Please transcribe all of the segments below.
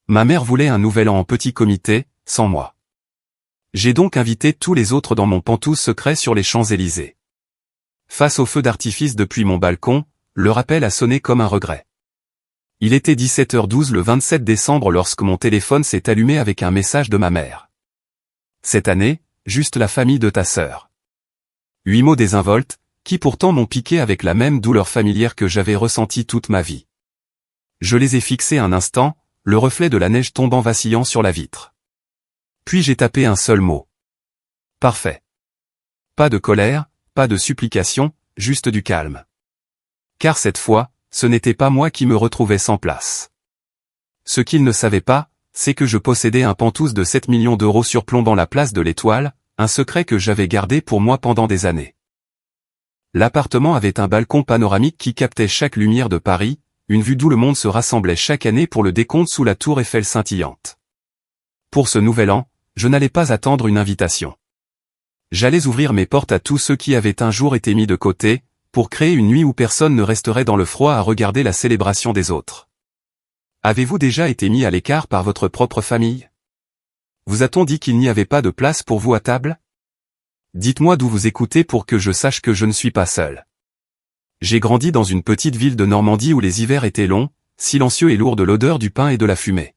Ma mère voulait un nouvel an en petit comité, sans moi. J'ai donc invité tous les autres dans mon pantouse secret sur les Champs-Élysées. Face au feu d'artifice depuis mon balcon, le rappel a sonné comme un regret. Il était 17h12 le 27 décembre lorsque mon téléphone s'est allumé avec un message de ma mère. Cette année, juste la famille de ta sœur. 8 mots désinvoltes, qui pourtant m'ont piqué avec la même douleur familière que j'avais ressentie toute ma vie. Je les ai fixés un instant, le reflet de la neige tombant vacillant sur la vitre. Puis j'ai tapé un seul mot. Parfait. Pas de colère, pas de supplication, juste du calme. Car cette fois, ce n'était pas moi qui me retrouvais sans place. Ce qu'ils ne savaient pas, c'est que je possédais un pantouse de 7 millions d'euros surplombant la place de l'Étoile, un secret que j'avais gardé pour moi pendant des années. L'appartement avait un balcon panoramique qui captait chaque lumière de Paris, une vue d'où le monde se rassemblait chaque année pour le décompte sous la tour Eiffel scintillante. Pour ce nouvel an, je n'allais pas attendre une invitation. J'allais ouvrir mes portes à tous ceux qui avaient un jour été mis de côté, pour créer une nuit où personne ne resterait dans le froid à regarder la célébration des autres. Avez-vous déjà été mis à l'écart par votre propre famille? Vous a-t-on dit qu'il n'y avait pas de place pour vous à table? Dites-moi d'où vous écoutez pour que je sache que je ne suis pas seul. J'ai grandi dans une petite ville de Normandie où les hivers étaient longs, silencieux et lourds de l'odeur du pain et de la fumée.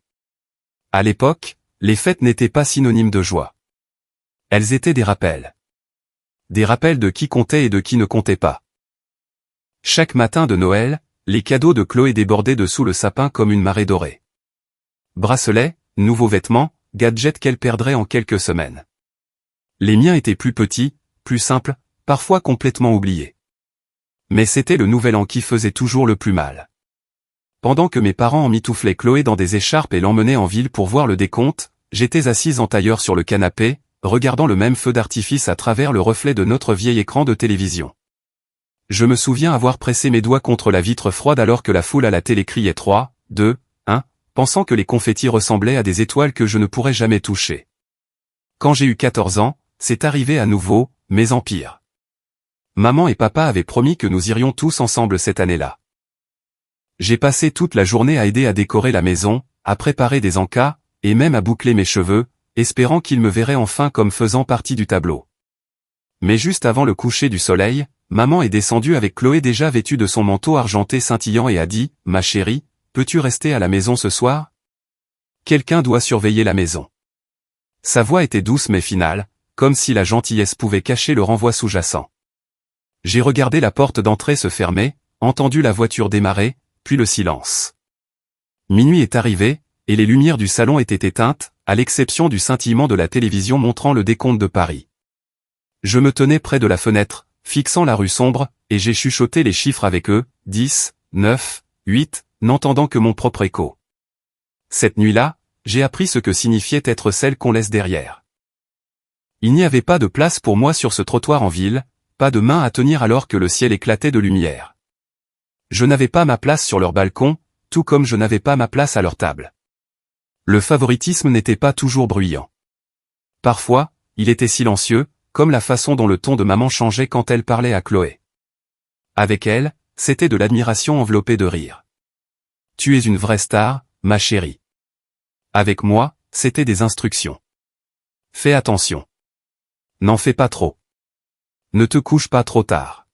À l'époque, les fêtes n'étaient pas synonymes de joie. Elles étaient des rappels. Des rappels de qui comptait et de qui ne comptait pas. Chaque matin de Noël, les cadeaux de Chloé débordaient dessous le sapin comme une marée dorée. Bracelets, nouveaux vêtements, gadgets qu'elle perdrait en quelques semaines. Les miens étaient plus petits, plus simples, parfois complètement oubliés. Mais c'était le nouvel an qui faisait toujours le plus mal. Pendant que mes parents emmitouflaient Chloé dans des écharpes et l'emmenaient en ville pour voir le décompte, j'étais assise en tailleur sur le canapé, regardant le même feu d'artifice à travers le reflet de notre vieil écran de télévision. Je me souviens avoir pressé mes doigts contre la vitre froide alors que la foule à la télé criait 3, 2, 1, pensant que les confettis ressemblaient à des étoiles que je ne pourrais jamais toucher. Quand j'ai eu 14 ans, c'est arrivé à nouveau, mais en pire. Maman et papa avaient promis que nous irions tous ensemble cette année-là. J'ai passé toute la journée à aider à décorer la maison, à préparer des encas, et même à boucler mes cheveux, espérant qu'ils me verraient enfin comme faisant partie du tableau. Mais juste avant le coucher du soleil, maman est descendue avec Chloé déjà vêtue de son manteau argenté scintillant et a dit « Ma chérie, peux-tu rester à la maison ce soir? Quelqu'un doit surveiller la maison. » Sa voix était douce mais finale, comme si la gentillesse pouvait cacher le renvoi sous-jacent. J'ai regardé la porte d'entrée se fermer, entendu la voiture démarrer, puis le silence. Minuit est arrivé, et les lumières du salon étaient éteintes, à l'exception du scintillement de la télévision montrant le décompte de Paris. Je me tenais près de la fenêtre, fixant la rue sombre, et j'ai chuchoté les chiffres avec eux, 10, 9, 8, n'entendant que mon propre écho. Cette nuit-là, j'ai appris ce que signifiait être celle qu'on laisse derrière. Il n'y avait pas de place pour moi sur ce trottoir en ville, pas de main à tenir alors que le ciel éclatait de lumière. Je n'avais pas ma place sur leur balcon, tout comme je n'avais pas ma place à leur table. Le favoritisme n'était pas toujours bruyant. Parfois, il était silencieux, comme la façon dont le ton de maman changeait quand elle parlait à Chloé. Avec elle, c'était de l'admiration enveloppée de rire. « Tu es une vraie star, ma chérie. » Avec moi, c'était des instructions. « Fais attention. N'en fais pas trop. Ne te couche pas trop tard. »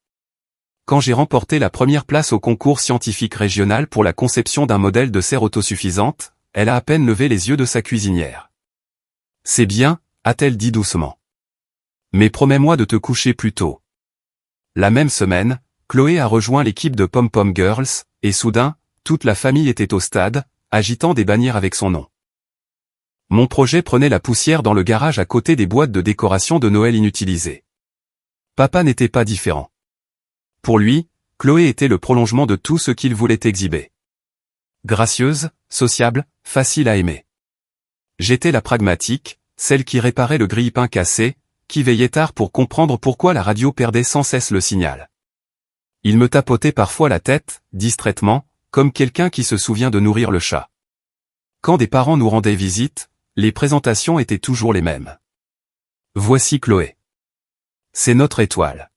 Quand j'ai remporté la première place au concours scientifique régional pour la conception d'un modèle de serre autosuffisante, elle a à peine levé les yeux de sa cuisinière. « C'est bien, » a-t-elle dit doucement. « Mais promets-moi de te coucher plus tôt. » La même semaine, Chloé a rejoint l'équipe de Pom Pom Girls, et soudain, toute la famille était au stade, agitant des bannières avec son nom. Mon projet prenait la poussière dans le garage à côté des boîtes de décoration de Noël inutilisées. Papa n'était pas différent. Pour lui, Chloé était le prolongement de tout ce qu'il voulait exhiber. Gracieuse, sociable, facile à aimer. J'étais la pragmatique, celle qui réparait le grille-pain cassé, qui veillait tard pour comprendre pourquoi la radio perdait sans cesse le signal. Il me tapotait parfois la tête, distraitement, comme quelqu'un qui se souvient de nourrir le chat. Quand des parents nous rendaient visite, les présentations étaient toujours les mêmes. Voici Chloé. C'est notre étoile.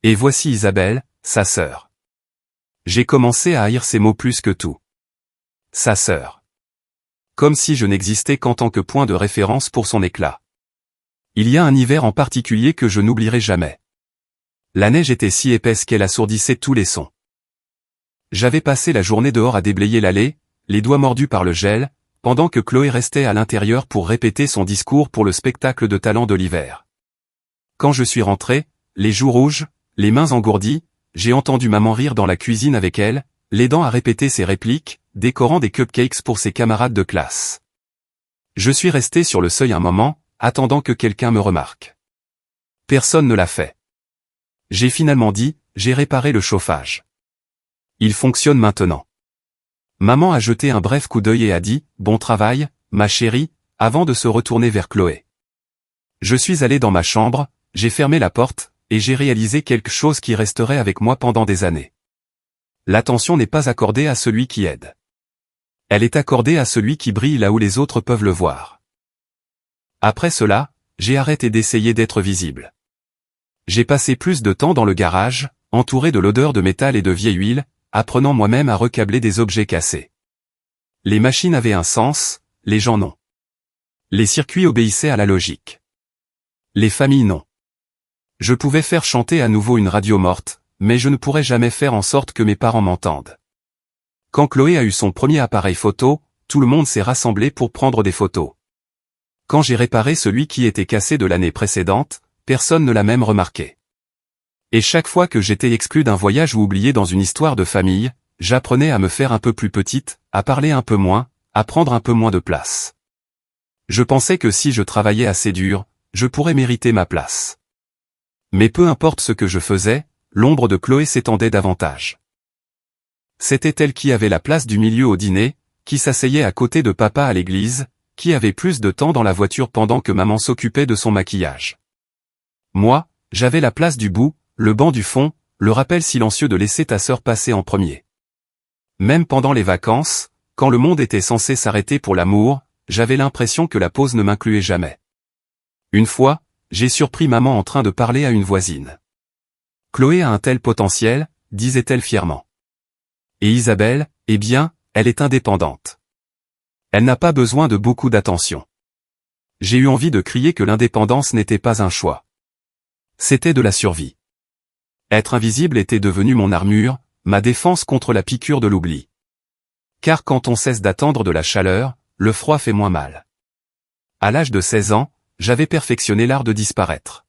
Et voici Isabelle, sa sœur. J'ai commencé à haïr ces mots plus que tout. Sa sœur. comme si je n'existais qu'en tant que point de référence pour son éclat. Il y a un hiver en particulier que je n'oublierai jamais. La neige était si épaisse qu'elle assourdissait tous les sons. J'avais passé la journée dehors à déblayer l'allée, les doigts mordus par le gel, pendant que Chloé restait à l'intérieur pour répéter son discours pour le spectacle de talent de l'hiver. Quand je suis rentré, les joues rouges, les mains engourdies, j'ai entendu maman rire dans la cuisine avec elle, l'aidant à répéter ses répliques, décorant des cupcakes pour ses camarades de classe. Je suis resté sur le seuil un moment, attendant que quelqu'un me remarque. Personne ne l'a fait. J'ai finalement dit, j'ai réparé le chauffage. Il fonctionne maintenant. Maman a jeté un bref coup d'œil et a dit, bon travail, ma chérie, avant de se retourner vers Chloé. Je suis allé dans ma chambre, j'ai fermé la porte, et j'ai réalisé quelque chose qui resterait avec moi pendant des années. L'attention n'est pas accordée à celui qui aide. Elle est accordée à celui qui brille là où les autres peuvent le voir. Après cela, j'ai arrêté d'essayer d'être visible. J'ai passé plus de temps dans le garage, entouré de l'odeur de métal et de vieille huile, apprenant moi-même à recabler des objets cassés. Les machines avaient un sens, les gens non. Les circuits obéissaient à la logique. Les familles non. Je pouvais faire chanter à nouveau une radio morte, mais je ne pourrais jamais faire en sorte que mes parents m'entendent. Quand Chloé a eu son premier appareil photo, tout le monde s'est rassemblé pour prendre des photos. Quand j'ai réparé celui qui était cassé de l'année précédente, personne ne l'a même remarqué. Et chaque fois que j'étais exclu d'un voyage ou oublié dans une histoire de famille, j'apprenais à me faire un peu plus petite, à parler un peu moins, à prendre un peu moins de place. Je pensais que si je travaillais assez dur, je pourrais mériter ma place. Mais peu importe ce que je faisais, l'ombre de Chloé s'étendait davantage. C'était elle qui avait la place du milieu au dîner, qui s'asseyait à côté de papa à l'église, qui avait plus de temps dans la voiture pendant que maman s'occupait de son maquillage. Moi, j'avais la place du bout, le banc du fond, le rappel silencieux de laisser ta sœur passer en premier. Même pendant les vacances, quand le monde était censé s'arrêter pour l'amour, j'avais l'impression que la pause ne m'incluait jamais. Une fois, j'ai surpris maman en train de parler à une voisine. Chloé a un tel potentiel, disait-elle fièrement. Et Isabelle, eh bien, elle est indépendante. Elle n'a pas besoin de beaucoup d'attention. J'ai eu envie de crier que l'indépendance n'était pas un choix. C'était de la survie. Être invisible était devenu mon armure, ma défense contre la piqûre de l'oubli. Car quand on cesse d'attendre de la chaleur, le froid fait moins mal. À l'âge de 16 ans, j'avais perfectionné l'art de disparaître.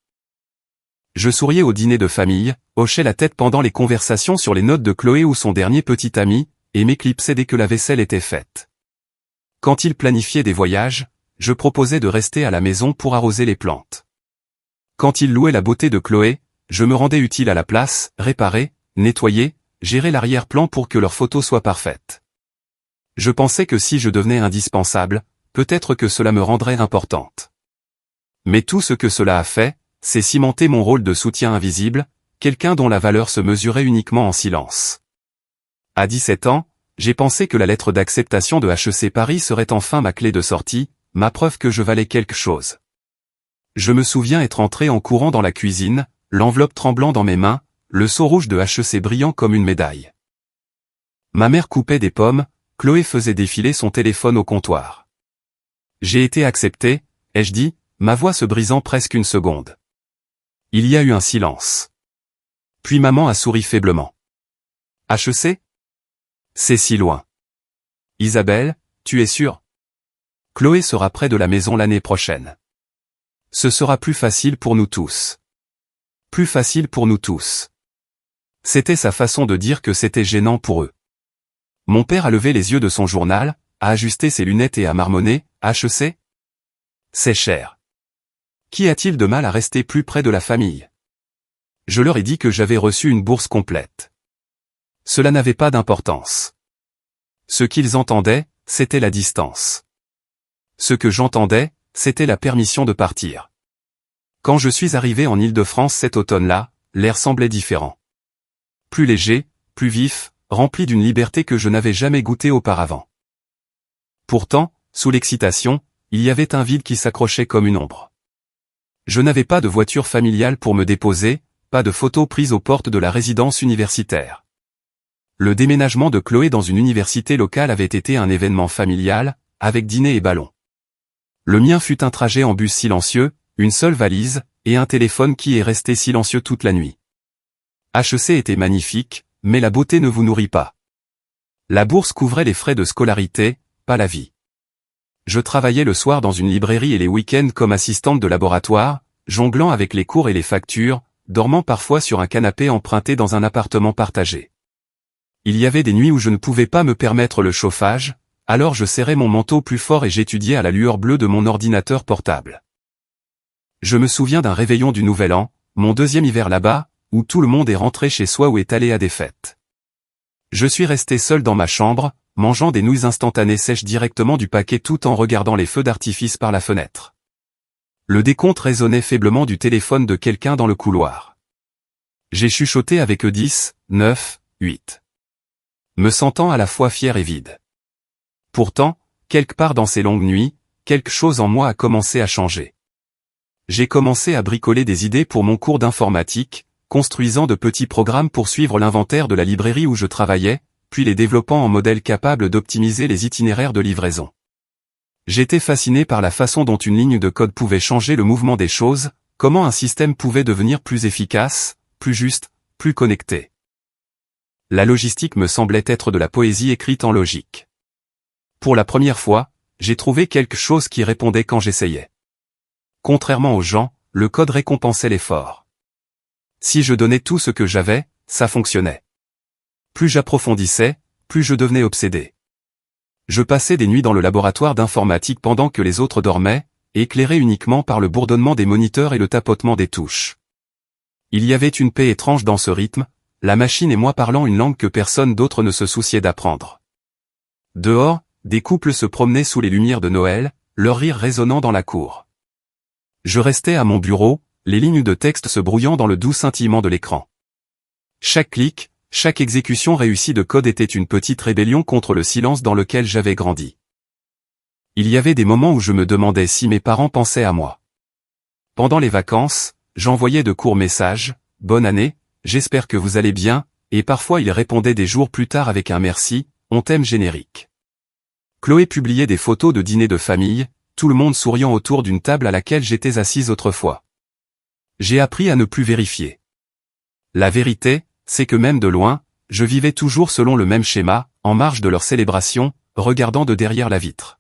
Je souriais au dîner de famille, hochais la tête pendant les conversations sur les notes de Chloé ou son dernier petit ami, et m'éclipsais dès que la vaisselle était faite. Quand il planifiait des voyages, je proposais de rester à la maison pour arroser les plantes. Quand il louait la beauté de Chloé, je me rendais utile à la place, réparer, nettoyer, gérer l'arrière-plan pour que leurs photos soient parfaites. Je pensais que si je devenais indispensable, peut-être que cela me rendrait importante. Mais tout ce que cela a fait, c'est cimenter mon rôle de soutien invisible, quelqu'un dont la valeur se mesurait uniquement en silence. À 17 ans, j'ai pensé que la lettre d'acceptation de HEC Paris serait enfin ma clé de sortie, ma preuve que je valais quelque chose. Je me souviens être entré en courant dans la cuisine, l'enveloppe tremblant dans mes mains, le seau rouge de HEC brillant comme une médaille. Ma mère coupait des pommes, Chloé faisait défiler son téléphone au comptoir. J'ai été accepté, ai-je dit, ma voix se brisant presque une seconde. Il y a eu un silence. Puis maman a souri faiblement. HEC ? C'est si loin. Isabelle, tu es sûre ? Chloé sera près de la maison l'année prochaine. Ce sera plus facile pour nous tous. Plus facile pour nous tous. C'était sa façon de dire que c'était gênant pour eux. Mon père a levé les yeux de son journal, a ajusté ses lunettes et a marmonné, HEC ? C'est cher. Qu'y a-t-il de mal à rester plus près de la famille ? Je leur ai dit que j'avais reçu une bourse complète. Cela n'avait pas d'importance. Ce qu'ils entendaient, c'était la distance. Ce que j'entendais, c'était la permission de partir. Quand je suis arrivé en Île-de-France cet automne-là, l'air semblait différent. Plus léger, plus vif, rempli d'une liberté que je n'avais jamais goûtée auparavant. Pourtant, sous l'excitation, il y avait un vide qui s'accrochait comme une ombre. Je n'avais pas de voiture familiale pour me déposer, pas de photos prises aux portes de la résidence universitaire. Le déménagement de Chloé dans une université locale avait été un événement familial, avec dîner et ballon. Le mien fut un trajet en bus silencieux, une seule valise, et un téléphone qui est resté silencieux toute la nuit. HEC était magnifique, mais la beauté ne vous nourrit pas. La bourse couvrait les frais de scolarité, pas la vie. Je travaillais le soir dans une librairie et les week-ends comme assistante de laboratoire, jonglant avec les cours et les factures, dormant parfois sur un canapé emprunté dans un appartement partagé. Il y avait des nuits où je ne pouvais pas me permettre le chauffage, alors je serrais mon manteau plus fort et j'étudiais à la lueur bleue de mon ordinateur portable. Je me souviens d'un réveillon du Nouvel An, mon deuxième hiver là-bas, où tout le monde est rentré chez soi ou est allé à des fêtes. Je suis resté seul dans ma chambre, mangeant des nouilles instantanées sèches directement du paquet tout en regardant les feux d'artifice par la fenêtre. Le décompte résonnait faiblement du téléphone de quelqu'un dans le couloir. J'ai chuchoté avec eux 10, 9, 8. Me sentant à la fois fier et vide. Pourtant, quelque part dans ces longues nuits, quelque chose en moi a commencé à changer. J'ai commencé à bricoler des idées pour mon cours d'informatique, construisant de petits programmes pour suivre l'inventaire de la librairie où je travaillais, puis les développant en modèles capables d'optimiser les itinéraires de livraison. J'étais fasciné par la façon dont une ligne de code pouvait changer le mouvement des choses, comment un système pouvait devenir plus efficace, plus juste, plus connecté. La logistique me semblait être de la poésie écrite en logique. Pour la première fois, j'ai trouvé quelque chose qui répondait quand j'essayais. Contrairement aux gens, le code récompensait l'effort. Si je donnais tout ce que j'avais, ça fonctionnait. Plus j'approfondissais, plus je devenais obsédé. Je passais des nuits dans le laboratoire d'informatique pendant que les autres dormaient, éclairé uniquement par le bourdonnement des moniteurs et le tapotement des touches. Il y avait une paix étrange dans ce rythme, la machine et moi parlant une langue que personne d'autre ne se souciait d'apprendre. Dehors, des couples se promenaient sous les lumières de Noël, leur rire résonnant dans la cour. Je restais à mon bureau, les lignes de texte se brouillant dans le doux scintillement de l'écran. Chaque clic, chaque exécution réussie de code était une petite rébellion contre le silence dans lequel j'avais grandi. Il y avait des moments où je me demandais si mes parents pensaient à moi. Pendant les vacances, j'envoyais de courts messages, « Bonne année, j'espère que vous allez bien », et parfois ils répondaient des jours plus tard avec un « Merci, on t'aime » générique. Chloé publiait des photos de dîner de famille, tout le monde souriant autour d'une table à laquelle j'étais assise autrefois. J'ai appris à ne plus vérifier. La vérité, c'est que même de loin, je vivais toujours selon le même schéma, en marge de leur célébration, regardant de derrière la vitre.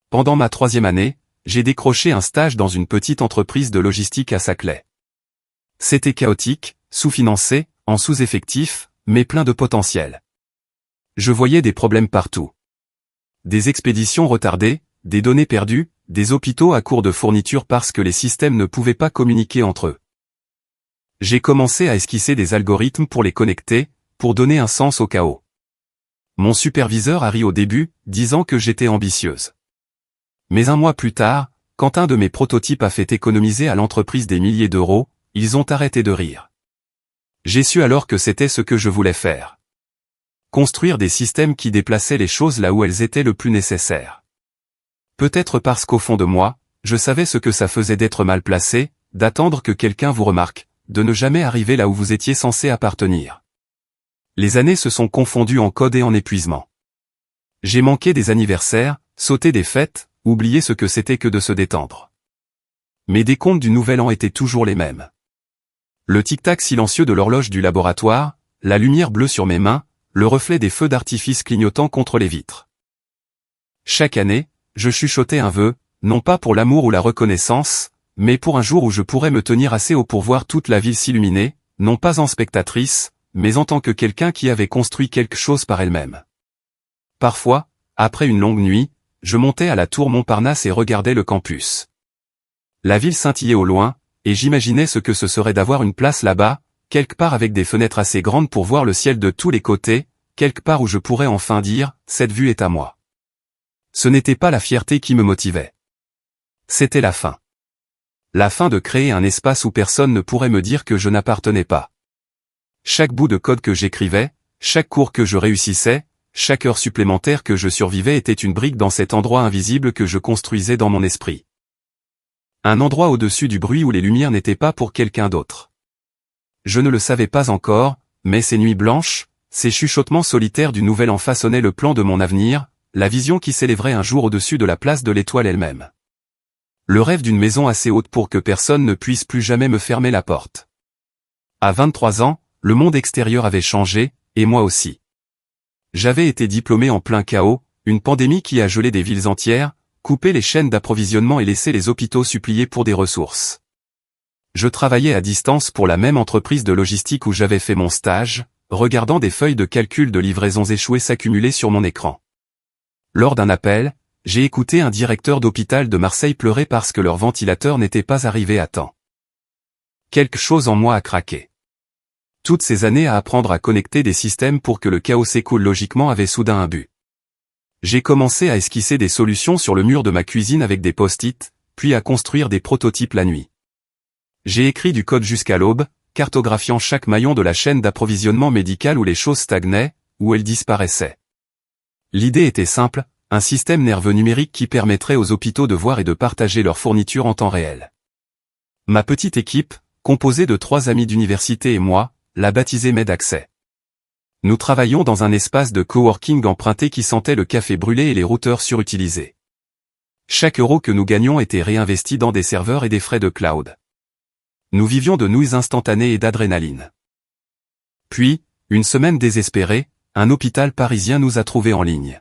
Pendant ma 3e année, j'ai décroché un stage dans une petite entreprise de logistique à Saclay. C'était chaotique, sous-financé, en sous-effectif, mais plein de potentiel. Je voyais des problèmes partout. Des expéditions retardées, des données perdues, des hôpitaux à court de fournitures parce que les systèmes ne pouvaient pas communiquer entre eux. J'ai commencé à esquisser des algorithmes pour les connecter, pour donner un sens au chaos. Mon superviseur a ri au début, disant que j'étais ambitieuse. Mais un mois plus tard, quand un de mes prototypes a fait économiser à l'entreprise des milliers d'euros, ils ont arrêté de rire. J'ai su alors que c'était ce que je voulais faire. Construire des systèmes qui déplaçaient les choses là où elles étaient le plus nécessaires. Peut-être parce qu'au fond de moi, je savais ce que ça faisait d'être mal placé, d'attendre que quelqu'un vous remarque, de ne jamais arriver là où vous étiez censé appartenir. Les années se sont confondues en code et en épuisement. J'ai manqué des anniversaires, sauté des fêtes, oublié ce que c'était que de se détendre. Mes décomptes du Nouvel An étaient toujours les mêmes. Le tic-tac silencieux de l'horloge du laboratoire, la lumière bleue sur mes mains, le reflet des feux d'artifice clignotant contre les vitres. Chaque année, je chuchotais un vœu, non pas pour l'amour ou la reconnaissance, mais pour un jour où je pourrais me tenir assez haut pour voir toute la ville s'illuminer, non pas en spectatrice, mais en tant que quelqu'un qui avait construit quelque chose par elle-même. Parfois, après une longue nuit, je montais à la tour Montparnasse et regardais le campus. La ville scintillait au loin, et j'imaginais ce que ce serait d'avoir une place là-bas, quelque part avec des fenêtres assez grandes pour voir le ciel de tous les côtés, quelque part où je pourrais enfin dire « cette vue est à moi ». Ce n'était pas la fierté qui me motivait. C'était la faim. La faim de créer un espace où personne ne pourrait me dire que je n'appartenais pas. Chaque bout de code que j'écrivais, chaque cours que je réussissais, chaque heure supplémentaire que je survivais était une brique dans cet endroit invisible que je construisais dans mon esprit. Un endroit au-dessus du bruit où les lumières n'étaient pas pour quelqu'un d'autre. Je ne le savais pas encore, mais ces nuits blanches, ces chuchotements solitaires du Nouvel An façonnaient le plan de mon avenir, la vision qui s'élèverait un jour au-dessus de la place de l'Étoile elle-même. Le rêve d'une maison assez haute pour que personne ne puisse plus jamais me fermer la porte. À 23 ans, le monde extérieur avait changé, et moi aussi. J'avais été diplômé en plein chaos, une pandémie qui a gelé des villes entières, coupé les chaînes d'approvisionnement et laissé les hôpitaux supplier pour des ressources. Je travaillais à distance pour la même entreprise de logistique où j'avais fait mon stage, regardant des feuilles de calcul de livraisons échouées s'accumuler sur mon écran. Lors d'un appel, j'ai écouté un directeur d'hôpital de Marseille pleurer parce que leur ventilateur n'était pas arrivé à temps. Quelque chose en moi a craqué. Toutes ces années à apprendre à connecter des systèmes pour que le chaos s'écoule logiquement avait soudain un but. J'ai commencé à esquisser des solutions sur le mur de ma cuisine avec des post-it, puis à construire des prototypes la nuit. J'ai écrit du code jusqu'à l'aube, cartographiant chaque maillon de la chaîne d'approvisionnement médical où les choses stagnaient, où elles disparaissaient. L'idée était simple, un système nerveux numérique qui permettrait aux hôpitaux de voir et de partager leurs fournitures en temps réel. Ma petite équipe, composée de 3 amis d'université et moi, l'a baptisée MedAccès. Nous travaillions dans un espace de coworking emprunté qui sentait le café brûlé et les routeurs surutilisés. Chaque euro que nous gagnions était réinvesti dans des serveurs et des frais de cloud. Nous vivions de nouilles instantanées et d'adrénaline. Puis, une semaine désespérée, un hôpital parisien nous a trouvés en ligne.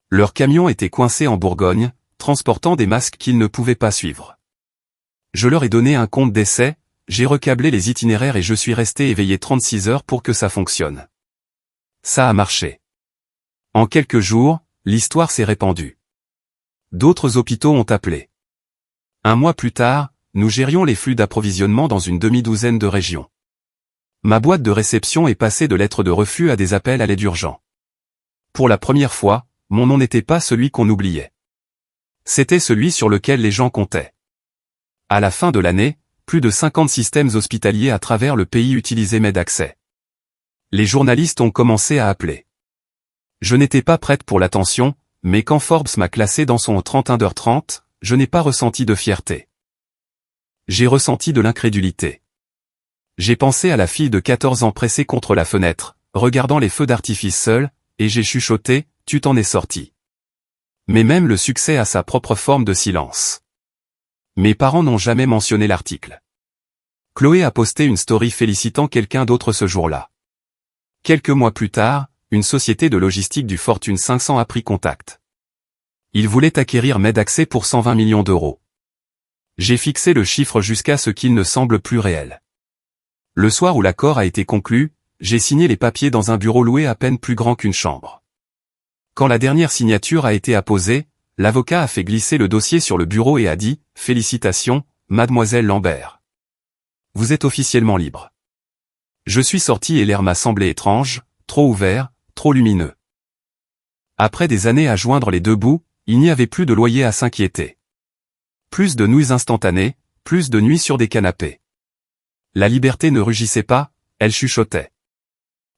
Leur camion était coincé en Bourgogne, transportant des masques qu'ils ne pouvaient pas suivre. Je leur ai donné un compte d'essai, j'ai recablé les itinéraires et je suis resté éveillé 36 heures pour que ça fonctionne. Ça a marché. En quelques jours, l'histoire s'est répandue. D'autres hôpitaux ont appelé. Un mois plus tard, nous gérions les flux d'approvisionnement dans une demi-douzaine de régions. Ma boîte de réception est passée de lettres de refus à des appels à l'aide urgents. Pour la première fois, mon nom n'était pas celui qu'on oubliait. C'était celui sur lequel les gens comptaient. À la fin de l'année, plus de 50 systèmes hospitaliers à travers le pays utilisaient MedAccès. Les journalistes ont commencé à appeler. Je n'étais pas prête pour l'attention, mais quand Forbes m'a classé dans son 31h30, je n'ai pas ressenti de fierté. J'ai ressenti de l'incrédulité. J'ai pensé à la fille de 14 ans pressée contre la fenêtre, regardant les feux d'artifice seule, et j'ai chuchoté, tu t'en es sorti. Mais même le succès a sa propre forme de silence. Mes parents n'ont jamais mentionné l'article. Chloé a posté une story félicitant quelqu'un d'autre ce jour-là. Quelques mois plus tard, une société de logistique du Fortune 500 a pris contact. Ils voulaient acquérir MedAccès pour 120 millions d'euros. J'ai fixé le chiffre jusqu'à ce qu'il ne semble plus réel. Le soir où l'accord a été conclu, j'ai signé les papiers dans un bureau loué à peine plus grand qu'une chambre. Quand la dernière signature a été apposée, l'avocat a fait glisser le dossier sur le bureau et a dit « Félicitations, mademoiselle Lambert. Vous êtes officiellement libre. » Je suis sorti et l'air m'a semblé étrange, trop ouvert, trop lumineux. Après des années à joindre les deux bouts, il n'y avait plus de loyer à s'inquiéter. Plus de nouilles instantanées, plus de nuits sur des canapés. La liberté ne rugissait pas, elle chuchotait.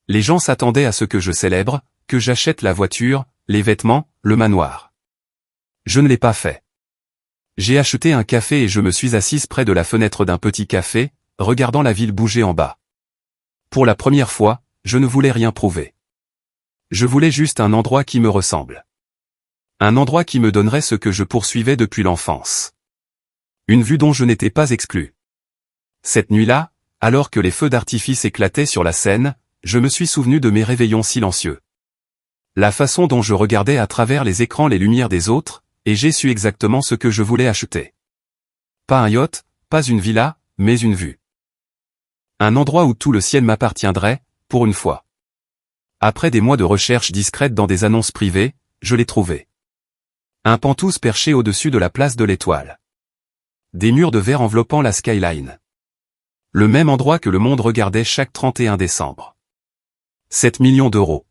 Les gens s'attendaient à ce que je célèbre, que j'achète la voiture, les vêtements, le manoir. Je ne l'ai pas fait. J'ai acheté un café et je me suis assise près de la fenêtre d'un petit café, regardant la ville bouger en bas. Pour la première fois, je ne voulais rien prouver. Je voulais juste un endroit qui me ressemble. Un endroit qui me donnerait ce que je poursuivais depuis l'enfance. Une vue dont je n'étais pas exclu. Cette nuit-là, alors que les feux d'artifice éclataient sur la scène, je me suis souvenu de mes réveillons silencieux. La façon dont je regardais à travers les écrans les lumières des autres, et j'ai su exactement ce que je voulais acheter. Pas un yacht, pas une villa, mais une vue. Un endroit où tout le ciel m'appartiendrait, pour une fois. Après des mois de recherche discrète dans des annonces privées, je l'ai trouvé. Un penthouse perché au-dessus de la place de l'Étoile. Des murs de verre enveloppant la skyline. Le même endroit que le monde regardait chaque 31 décembre. 7 millions d'euros.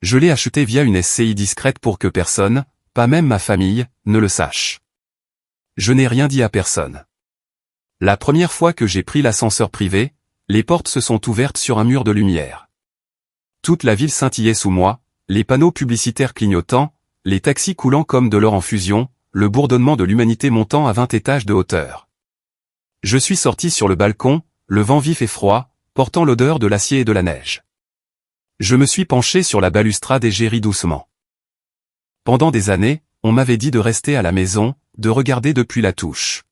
Je l'ai acheté via une SCI discrète pour que personne, pas même ma famille, ne le sache. Je n'ai rien dit à personne. La première fois que j'ai pris l'ascenseur privé, les portes se sont ouvertes sur un mur de lumière. Toute la ville scintillait sous moi, les panneaux publicitaires clignotant, les taxis coulant comme de l'or en fusion, le bourdonnement de l'humanité montant à 20 étages de hauteur. Je suis sorti sur le balcon, le vent vif et froid, portant l'odeur de l'acier et de la neige. Je me suis penché sur la balustrade et j'ai ri doucement. Pendant des années, on m'avait dit de rester à la maison, de regarder depuis la touche.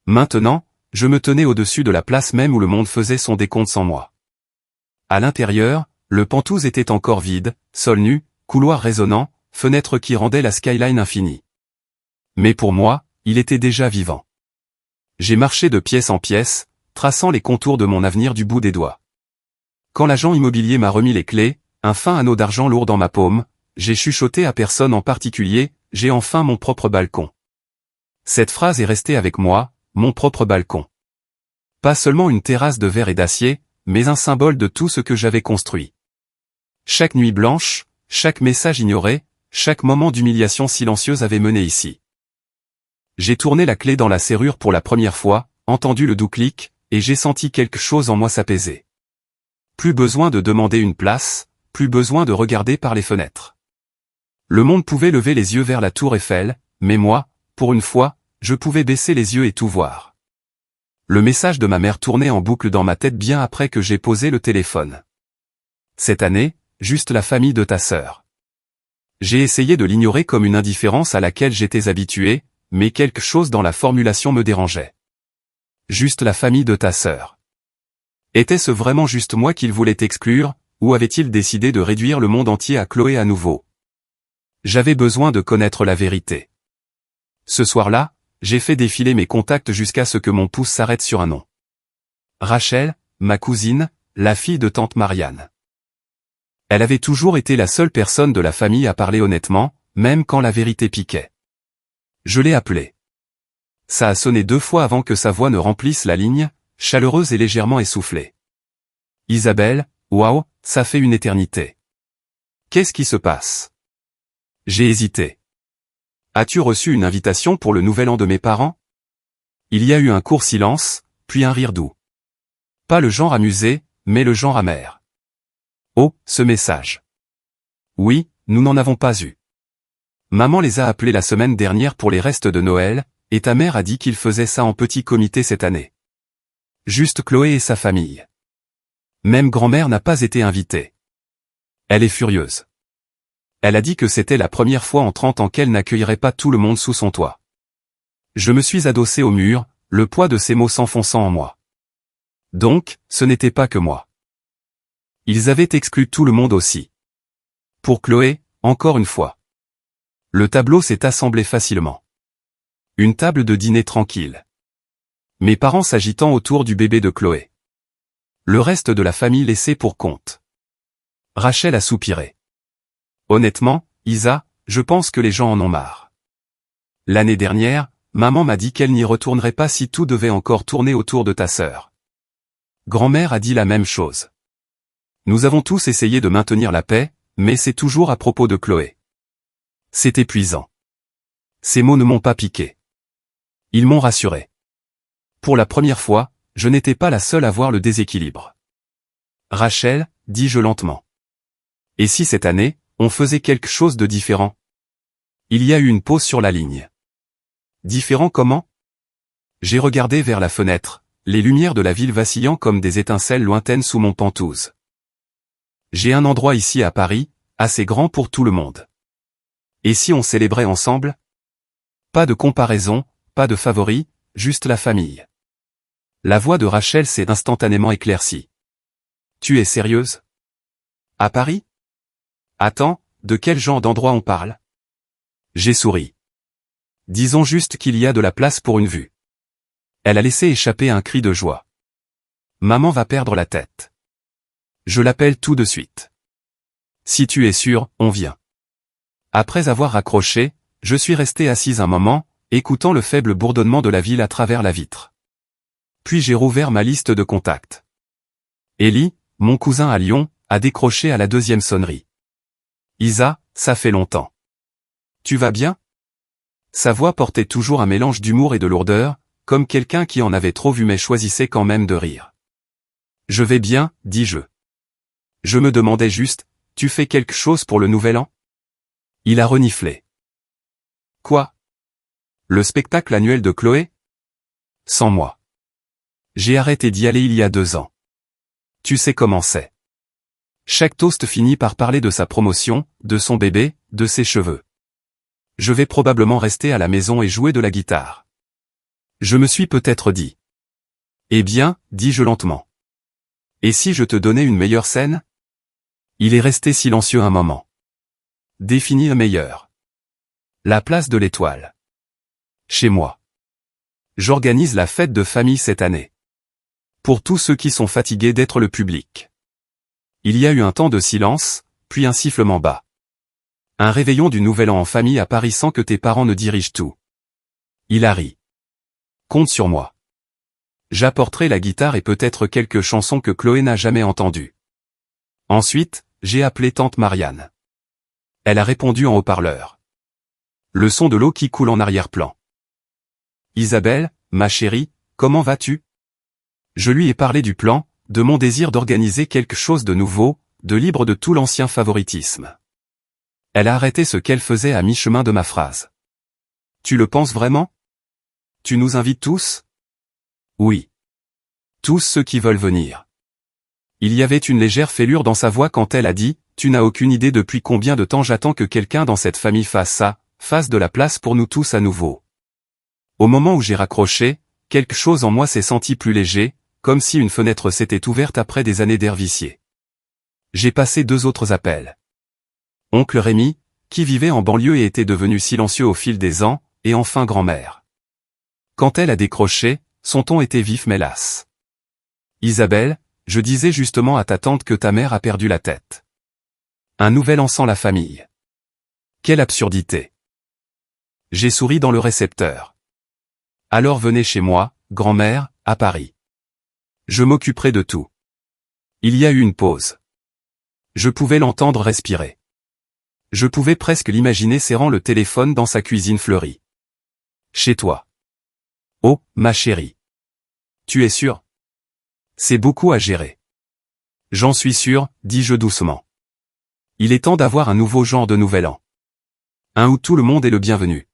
Maintenant, je me tenais au-dessus de la place même où le monde faisait son décompte sans moi. À l'intérieur, le Penthouse était encore vide, sol nu, couloir résonnant, fenêtre qui rendait la skyline infinie. Mais pour moi, il était déjà vivant. J'ai marché de pièce en pièce, traçant les contours de mon avenir du bout des doigts. Quand l'agent immobilier m'a remis les clés, un fin anneau d'argent lourd dans ma paume, j'ai chuchoté à personne en particulier, j'ai enfin mon propre balcon. Cette phrase est restée avec moi, mon propre balcon. Pas seulement une terrasse de verre et d'acier, mais un symbole de tout ce que j'avais construit. Chaque nuit blanche, chaque message ignoré, chaque moment d'humiliation silencieuse avait mené ici. J'ai tourné la clé dans la serrure pour la première fois, entendu le doux clic, et j'ai senti quelque chose en moi s'apaiser. Plus besoin de demander une place, plus besoin de regarder par les fenêtres. Le monde pouvait lever les yeux vers la tour Eiffel, mais moi, pour une fois, je pouvais baisser les yeux et tout voir. Le message de ma mère tournait en boucle dans ma tête bien après que j'ai posé le téléphone. Cette année, juste la famille de ta sœur. J'ai essayé de l'ignorer comme une indifférence à laquelle j'étais habitué, mais quelque chose dans la formulation me dérangeait. Juste la famille de ta sœur. Était-ce vraiment juste moi qu'il voulait exclure, ou avait-il décidé de réduire le monde entier à Chloé à nouveau? J'avais besoin de connaître la vérité. Ce soir-là, j'ai fait défiler mes contacts jusqu'à ce que mon pouce s'arrête sur un nom. Rachel, ma cousine, la fille de tante Marianne. Elle avait toujours été la seule personne de la famille à parler honnêtement, même quand la vérité piquait. Je l'ai appelée. Ça a sonné 2 fois avant que sa voix ne remplisse la ligne, chaleureuse et légèrement essoufflée. Isabelle, waouh, ça fait une éternité. Qu'est-ce qui se passe? J'ai hésité. As-tu reçu une invitation pour le nouvel an de mes parents? Il y a eu un court silence, puis un rire doux. Pas le genre amusé, mais le genre amer. Oh, ce message. Oui, nous n'en avons pas eu. Maman les a appelés la semaine dernière pour les restes de Noël, et ta mère a dit qu'ils faisaient ça en petit comité cette année. Juste Chloé et sa famille. Même grand-mère n'a pas été invitée. Elle est furieuse. Elle a dit que c'était la première fois en 30 ans qu'elle n'accueillerait pas tout le monde sous son toit. Je me suis adossé au mur, le poids de ces mots s'enfonçant en moi. Donc, ce n'était pas que moi. Ils avaient exclu tout le monde aussi. Pour Chloé, encore une fois. Le tableau s'est assemblé facilement. Une table de dîner tranquille. Mes parents s'agitant autour du bébé de Chloé. Le reste de la famille laissé pour compte. Rachel a soupiré. Honnêtement, Isa, je pense que les gens en ont marre. L'année dernière, maman m'a dit qu'elle n'y retournerait pas si tout devait encore tourner autour de ta sœur. Grand-mère a dit la même chose. Nous avons tous essayé de maintenir la paix, mais c'est toujours à propos de Chloé. C'est épuisant. Ces mots ne m'ont pas piqué. Ils m'ont rassuré. Pour la première fois, je n'étais pas la seule à voir le déséquilibre. Rachel, dis-je lentement. Et si cette année, on faisait quelque chose de différent? Il y a eu une pause sur la ligne. Différent comment? J'ai regardé vers la fenêtre, les lumières de la ville vacillant comme des étincelles lointaines sous mon Penthouse. J'ai un endroit ici à Paris, assez grand pour tout le monde. Et si on célébrait ensemble? Pas de comparaison, pas de favoris, juste la famille. La voix de Rachel s'est instantanément éclaircie. Tu es sérieuse? À Paris? Attends, de quel genre d'endroit on parle? J'ai souri. Disons juste qu'il y a de la place pour une vue. Elle a laissé échapper un cri de joie. Maman va perdre la tête. Je l'appelle tout de suite. Si tu es sûr, on vient. Après avoir raccroché, je suis resté assise un moment, écoutant le faible bourdonnement de la ville à travers la vitre. Puis j'ai rouvert ma liste de contacts. Ellie, mon cousin à Lyon, a décroché à la 2e sonnerie. Isa, ça fait longtemps. Tu vas bien? Sa voix portait toujours un mélange d'humour et de lourdeur, comme quelqu'un qui en avait trop vu mais choisissait quand même de rire. Je vais bien, dis-je. Je me demandais juste, tu fais quelque chose pour le nouvel an? Il a reniflé. Quoi? Le spectacle annuel de Chloé? Sans moi. J'ai arrêté d'y aller il y a 2 ans. Tu sais comment c'est. Chaque toast finit par parler de sa promotion, de son bébé, de ses cheveux. Je vais probablement rester à la maison et jouer de la guitare. Je me suis peut-être dit. Eh bien, dis-je lentement. Et si je te donnais une meilleure scène? Il est resté silencieux un moment. Définis un meilleur. La place de l'Étoile. Chez moi. J'organise la fête de famille cette année. Pour tous ceux qui sont fatigués d'être le public. Il y a eu un temps de silence, puis un sifflement bas. Un réveillon du Nouvel An en famille à Paris sans que tes parents ne dirigent tout. Il a ri. Compte sur moi. J'apporterai la guitare et peut-être quelques chansons que Chloé n'a jamais entendues. Ensuite, j'ai appelé tante Marianne. Elle a répondu en haut-parleur. Le son de l'eau qui coule en arrière-plan. Isabelle, ma chérie, comment vas-tu? Je lui ai parlé du plan, de mon désir d'organiser quelque chose de nouveau, de libre de tout l'ancien favoritisme. Elle a arrêté ce qu'elle faisait à mi-chemin de ma phrase. Tu le penses vraiment? Tu nous invites tous? Oui. Tous ceux qui veulent venir. Il y avait une légère fêlure dans sa voix quand elle a dit, tu n'as aucune idée depuis combien de temps j'attends que quelqu'un dans cette famille fasse ça, fasse de la place pour nous tous à nouveau. Au moment où j'ai raccroché, quelque chose en moi s'est senti plus léger, comme si une fenêtre s'était ouverte après des années d'air vicié. J'ai passé 2 autres appels. Oncle Rémi, qui vivait en banlieue et était devenu silencieux au fil des ans, et enfin grand-mère. Quand elle a décroché, son ton était vif mais las. Isabelle, je disais justement à ta tante que ta mère a perdu la tête. Un nouvel an sans la famille. Quelle absurdité. J'ai souri dans le récepteur. Alors venez chez moi, grand-mère, à Paris. Je m'occuperai de tout. Il y a eu une pause. Je pouvais l'entendre respirer. Je pouvais presque l'imaginer serrant le téléphone dans sa cuisine fleurie. Chez toi. Oh, ma chérie. Tu es sûre? C'est beaucoup à gérer. J'en suis sûr, dis-je doucement. Il est temps d'avoir un nouveau genre de nouvel an. Un où tout le monde est le bienvenu.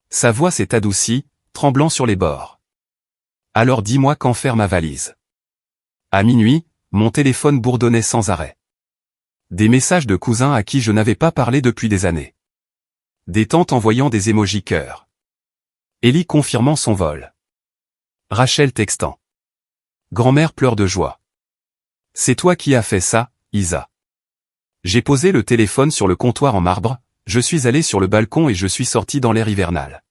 Sa voix s'est adoucie, tremblant sur les bords. Alors dis-moi quand faire ma valise. À minuit, mon téléphone bourdonnait sans arrêt. Des messages de cousins à qui je n'avais pas parlé depuis des années. Des tantes envoyant des émojis cœur. Ellie confirmant son vol. Rachel textant. Grand-mère pleure de joie. C'est toi qui as fait ça, Isa. J'ai posé le téléphone sur le comptoir en marbre, je suis allé sur le balcon et je suis sorti dans l'air hivernal.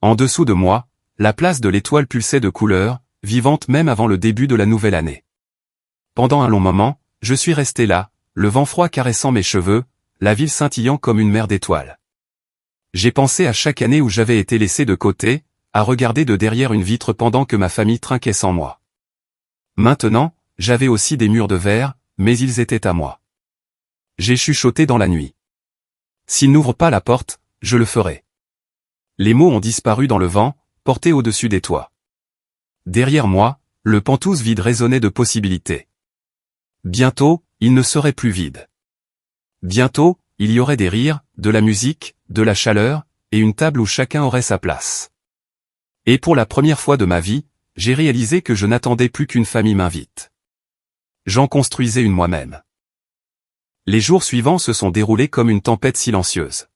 En dessous de moi, la place de l'Étoile pulsait de couleurs, vivante même avant le début de la nouvelle année. Pendant un long moment, je suis resté là, le vent froid caressant mes cheveux, la ville scintillant comme une mer d'étoiles. J'ai pensé à chaque année où j'avais été laissé de côté, à regarder de derrière une vitre pendant que ma famille trinquait sans moi. Maintenant, j'avais aussi des murs de verre, mais ils étaient à moi. J'ai chuchoté dans la nuit. S'ils n'ouvrent pas la porte, je le ferai. Les mots ont disparu dans le vent, portés au-dessus des toits. Derrière moi, le Penthouse vide résonnait de possibilités. Bientôt, il ne serait plus vide. Bientôt, il y aurait des rires, de la musique, de la chaleur, et une table où chacun aurait sa place. Et pour la première fois de ma vie, j'ai réalisé que je n'attendais plus qu'une famille m'invite. J'en construisais une moi-même. Les jours suivants se sont déroulés comme une tempête silencieuse.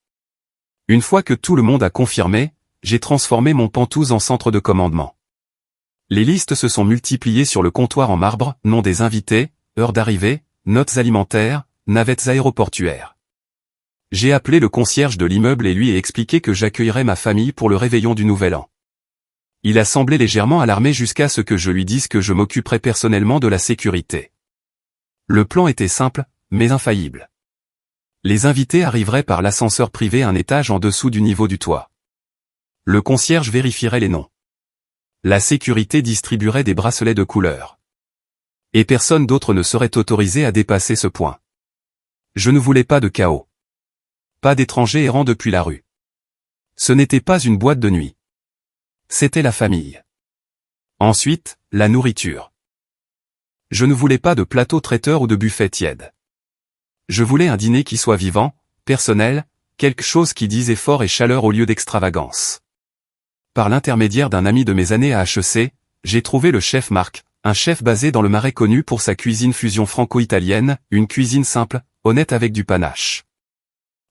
Une fois que tout le monde a confirmé, j'ai transformé mon Penthouse en centre de commandement. Les listes se sont multipliées sur le comptoir en marbre, nom des invités, heure d'arrivée, notes alimentaires, navettes aéroportuaires. J'ai appelé le concierge de l'immeuble et lui ai expliqué que j'accueillerais ma famille pour le réveillon du Nouvel An. Il a semblé légèrement alarmé jusqu'à ce que je lui dise que je m'occuperais personnellement de la sécurité. Le plan était simple, mais infaillible. Les invités arriveraient par l'ascenseur privé un étage en dessous du niveau du toit. Le concierge vérifierait les noms. La sécurité distribuerait des bracelets de couleur. Et personne d'autre ne serait autorisé à dépasser ce point. Je ne voulais pas de chaos. Pas d'étrangers errant depuis la rue. Ce n'était pas une boîte de nuit. C'était la famille. Ensuite, la nourriture. Je ne voulais pas de plateau traiteur ou de buffet tiède. Je voulais un dîner qui soit vivant, personnel, quelque chose qui disait effort et chaleur au lieu d'extravagance. Par l'intermédiaire d'un ami de mes années à HEC, j'ai trouvé le chef Marc, un chef basé dans le Marais connu pour sa cuisine fusion franco-italienne, une cuisine simple, honnête avec du panache.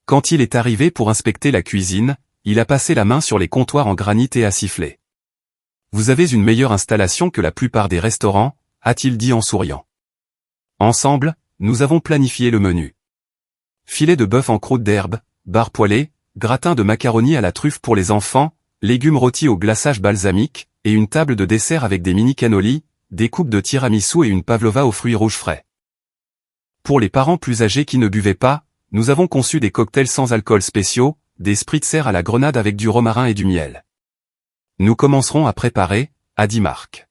Quand il est arrivé pour inspecter la cuisine, il a passé la main sur les comptoirs en granit et a sifflé. « Vous avez une meilleure installation que la plupart des restaurants », a-t-il dit en souriant. Ensemble, nous avons planifié le menu. Filet de bœuf en croûte d'herbe, bar poêlé, gratin de macaroni à la truffe pour les enfants, légumes rôtis au glaçage balsamique, et une table de dessert avec des mini cannolis, des coupes de tiramisu et une pavlova aux fruits rouges frais. Pour les parents plus âgés qui ne buvaient pas, nous avons conçu des cocktails sans alcool spéciaux, des spritzers à la grenade avec du romarin et du miel. Nous commencerons à préparer, a dit Marc.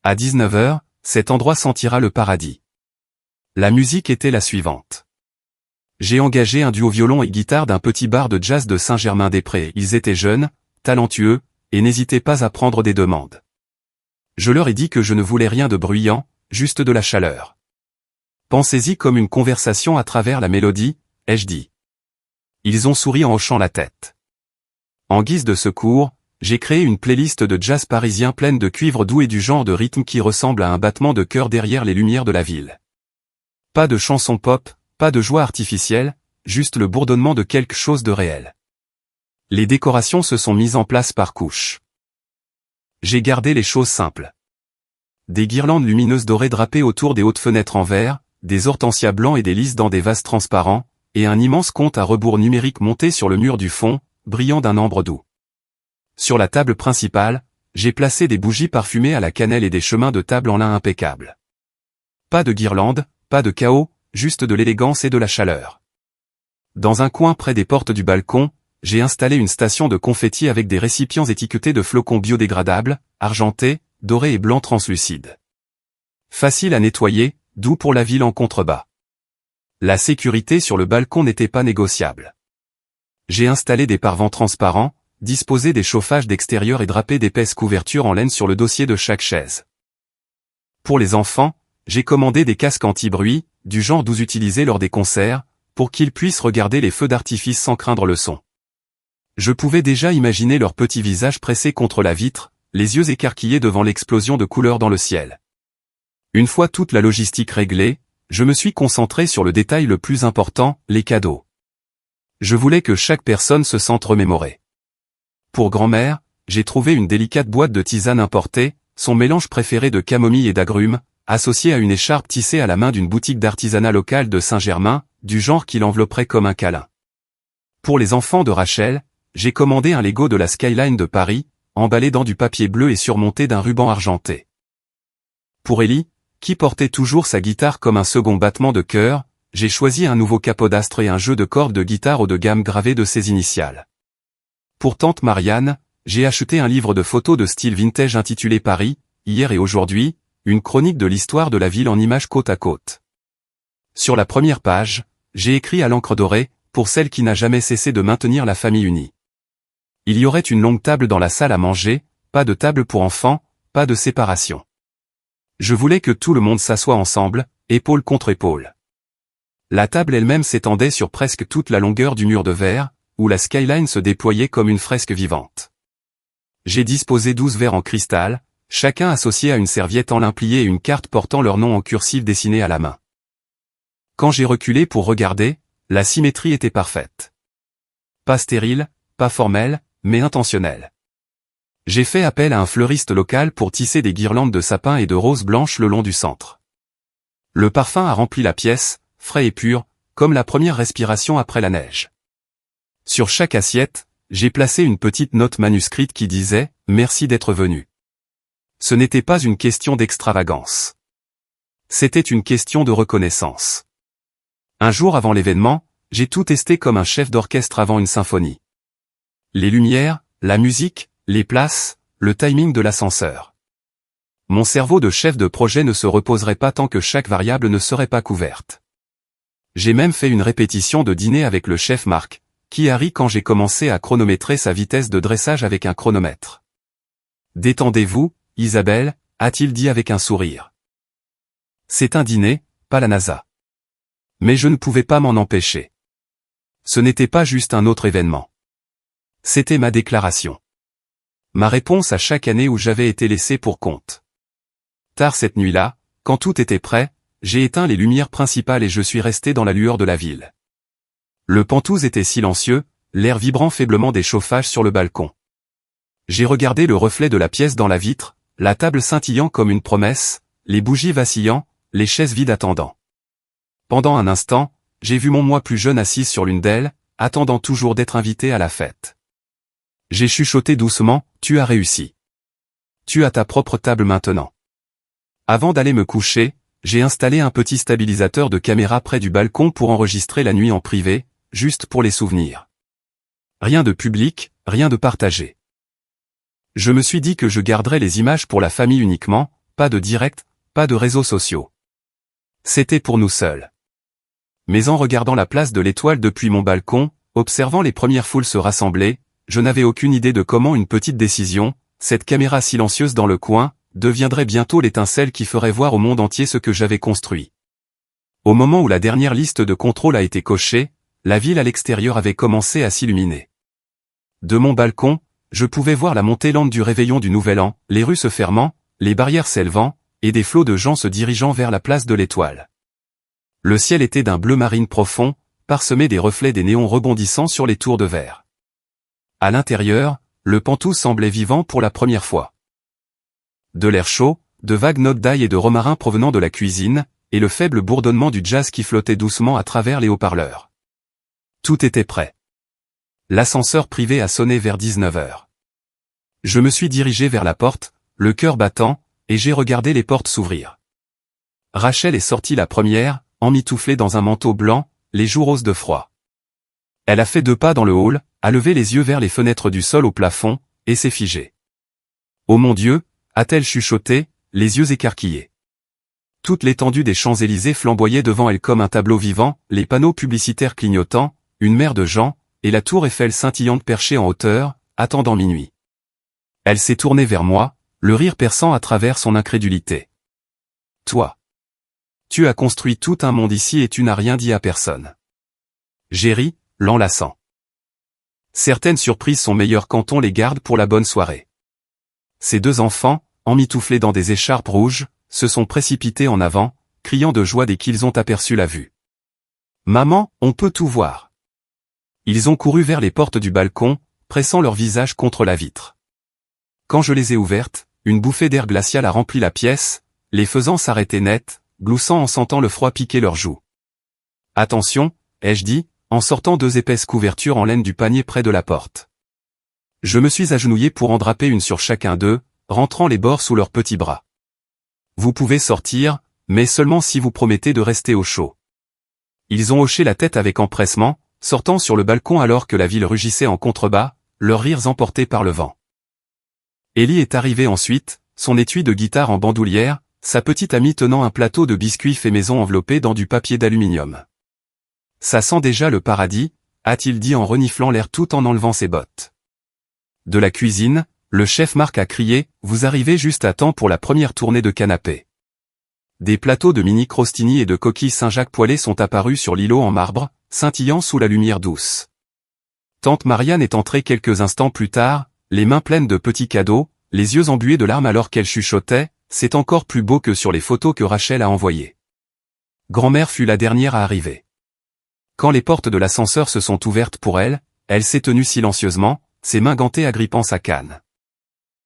À 19h, cet endroit sentira le paradis. La musique était la suivante. J'ai engagé un duo violon et guitare d'un petit bar de jazz de Saint-Germain-des-Prés. Ils étaient jeunes, talentueux, et n'hésitaient pas à prendre des demandes. Je leur ai dit que je ne voulais rien de bruyant, juste de la chaleur. Pensez-y comme une conversation à travers la mélodie, ai-je dit. Ils ont souri en hochant la tête. En guise de secours, j'ai créé une playlist de jazz parisien pleine de cuivre doux et du genre de rythme qui ressemble à un battement de cœur derrière les lumières de la ville. Pas de chansons pop, pas de joie artificielle, juste le bourdonnement de quelque chose de réel. Les décorations se sont mises en place par couches. J'ai gardé les choses simples. Des guirlandes lumineuses dorées drapées autour des hautes fenêtres en verre, des hortensias blancs et des lys dans des vases transparents, et un immense compte à rebours numérique monté sur le mur du fond, brillant d'un ambre doux. Sur la table principale, j'ai placé des bougies parfumées à la cannelle et des chemins de table en lin impeccable. Pas de guirlandes, pas de chaos, juste de l'élégance et de la chaleur. Dans un coin près des portes du balcon, j'ai installé une station de confettis avec des récipients étiquetés de flocons biodégradables, argentés, dorés et blancs translucides. Facile à nettoyer, doux pour la ville en contrebas. La sécurité sur le balcon n'était pas négociable. J'ai installé des paravents transparents, disposé des chauffages d'extérieur et drapé d'épaisses couvertures en laine sur le dossier de chaque chaise. Pour les enfants, j'ai commandé des casques anti-bruit, du genre doux utilisés lors des concerts, pour qu'ils puissent regarder les feux d'artifice sans craindre le son. Je pouvais déjà imaginer leurs petits visages pressés contre la vitre, les yeux écarquillés devant l'explosion de couleurs dans le ciel. Une fois toute la logistique réglée, je me suis concentré sur le détail le plus important, les cadeaux. Je voulais que chaque personne se sente remémorée. Pour grand-mère, j'ai trouvé une délicate boîte de tisane importée, son mélange préféré de camomille et d'agrumes, associé à une écharpe tissée à la main d'une boutique d'artisanat local de Saint-Germain, du genre qui l'envelopperait comme un câlin. Pour les enfants de Rachel, j'ai commandé un Lego de la Skyline de Paris, emballé dans du papier bleu et surmonté d'un ruban argenté. Pour Ellie, qui portait toujours sa guitare comme un second battement de cœur, j'ai choisi un nouveau capodastre et un jeu de cordes de guitare haut de gamme gravé de ses initiales. Pour tante Marianne, j'ai acheté un livre de photos de style vintage intitulé Paris, hier et aujourd'hui, une chronique de l'histoire de la ville en images côte à côte. Sur la première page, j'ai écrit à l'encre dorée, pour celle qui n'a jamais cessé de maintenir la famille unie. Il y aurait une longue table dans la salle à manger, pas de table pour enfants, pas de séparation. Je voulais que tout le monde s'assoie ensemble, épaule contre épaule. La table elle-même s'étendait sur presque toute la longueur du mur de verre, où la skyline se déployait comme une fresque vivante. J'ai disposé 12 verres en cristal, chacun associé à une serviette en lin plié et une carte portant leur nom en cursive dessinée à la main. Quand j'ai reculé pour regarder, la symétrie était parfaite. Pas stérile, pas formelle, mais intentionnelle. J'ai fait appel à un fleuriste local pour tisser des guirlandes de sapin et de roses blanches le long du centre. Le parfum a rempli la pièce, frais et pur, comme la première respiration après la neige. Sur chaque assiette, j'ai placé une petite note manuscrite qui disait « Merci d'être venu ». Ce n'était pas une question d'extravagance. C'était une question de reconnaissance. Un jour avant l'événement, j'ai tout testé comme un chef d'orchestre avant une symphonie. Les lumières, la musique, les places, le timing de l'ascenseur. Mon cerveau de chef de projet ne se reposerait pas tant que chaque variable ne serait pas couverte. J'ai même fait une répétition de dîner avec le chef Marc, qui a ri quand j'ai commencé à chronométrer sa vitesse de dressage avec un chronomètre. « Détendez-vous, Isabelle », a-t-il dit avec un sourire. C'est un dîner, pas la NASA. Mais je ne pouvais pas m'en empêcher. Ce n'était pas juste un autre événement. C'était ma déclaration. Ma réponse à chaque année où j'avais été laissé pour compte. Tard cette nuit-là, quand tout était prêt, j'ai éteint les lumières principales et je suis resté dans la lueur de la ville. Le Penthouse était silencieux, l'air vibrant faiblement des chauffages sur le balcon. J'ai regardé le reflet de la pièce dans la vitre, la table scintillant comme une promesse, les bougies vacillant, les chaises vides attendant. Pendant un instant, j'ai vu mon moi plus jeune assise sur l'une d'elles, attendant toujours d'être invité à la fête. J'ai chuchoté doucement, « Tu as réussi. Tu as ta propre table maintenant. » Avant d'aller me coucher, j'ai installé un petit stabilisateur de caméra près du balcon pour enregistrer la nuit en privé, juste pour les souvenirs. Rien de public, rien de partagé. Je me suis dit que je garderais les images pour la famille uniquement, pas de direct, pas de réseaux sociaux. C'était pour nous seuls. Mais en regardant la place de l'Étoile depuis mon balcon, observant les premières foules se rassembler, je n'avais aucune idée de comment une petite décision, cette caméra silencieuse dans le coin, deviendrait bientôt l'étincelle qui ferait voir au monde entier ce que j'avais construit. Au moment où la dernière liste de contrôle a été cochée, la ville à l'extérieur avait commencé à s'illuminer. De mon balcon, je pouvais voir la montée lente du réveillon du Nouvel An, les rues se fermant, les barrières s'élevant, et des flots de gens se dirigeant vers la place de l'Étoile. Le ciel était d'un bleu marine profond, parsemé des reflets des néons rebondissant sur les tours de verre. À l'intérieur, le Penthouse semblait vivant pour la première fois. De l'air chaud, de vagues notes d'ail et de romarin provenant de la cuisine, et le faible bourdonnement du jazz qui flottait doucement à travers les haut-parleurs. Tout était prêt. L'ascenseur privé a sonné vers 19h. Je me suis dirigé vers la porte, le cœur battant, et j'ai regardé les portes s'ouvrir. Rachel est sortie la première, emmitouflée dans un manteau blanc, les joues roses de froid. Elle a fait 2 pas dans le hall, a levé les yeux vers les fenêtres du sol au plafond, et s'est figée. « Oh mon Dieu !» a-t-elle chuchoté, les yeux écarquillés. Toute l'étendue des Champs-Élysées flamboyait devant elle comme un tableau vivant, les panneaux publicitaires clignotants, une mer de gens, et la tour Eiffel scintillante perchée en hauteur, attendant minuit. Elle s'est tournée vers moi, le rire perçant à travers son incrédulité. « Toi. Tu as construit tout un monde ici et tu n'as rien dit à personne. » J'ai ri, l'enlaçant. Certaines surprises sont meilleures quand on les garde pour la bonne soirée. Ces 2 enfants, emmitouflés dans des écharpes rouges, se sont précipités en avant, criant de joie dès qu'ils ont aperçu la vue. « Maman, on peut tout voir. » Ils ont couru vers les portes du balcon, pressant leur visage contre la vitre. Quand je les ai ouvertes, une bouffée d'air glacial a rempli la pièce, les faisant s'arrêter net, gloussant en sentant le froid piquer leurs joues. « Attention !» ai-je dit, en sortant 2 épaisses couvertures en laine du panier près de la porte. Je me suis agenouillé pour en draper une sur chacun d'eux, rentrant les bords sous leurs petits bras. « Vous pouvez sortir, mais seulement si vous promettez de rester au chaud. » Ils ont hoché la tête avec empressement, sortant sur le balcon alors que la ville rugissait en contrebas, leurs rires emportés par le vent. Ellie est arrivée ensuite, son étui de guitare en bandoulière, sa petite amie tenant un plateau de biscuits fait maison enveloppé dans du papier d'aluminium. « Ça sent déjà le paradis », a-t-il dit en reniflant l'air tout en enlevant ses bottes. De la cuisine, le chef Marc a crié « Vous arrivez juste à temps pour la première tournée de canapés. » Des plateaux de mini crostini et de coquilles Saint-Jacques poêlées sont apparus sur l'îlot en marbre, scintillant sous la lumière douce. Tante Marianne est entrée quelques instants plus tard, les mains pleines de petits cadeaux, les yeux embués de larmes alors qu'elle chuchotait « C'est encore plus beau que sur les photos que Rachel a envoyées. » Grand-mère fut la dernière à arriver. Quand les portes de l'ascenseur se sont ouvertes pour elle, elle s'est tenue silencieusement, ses mains gantées agrippant sa canne.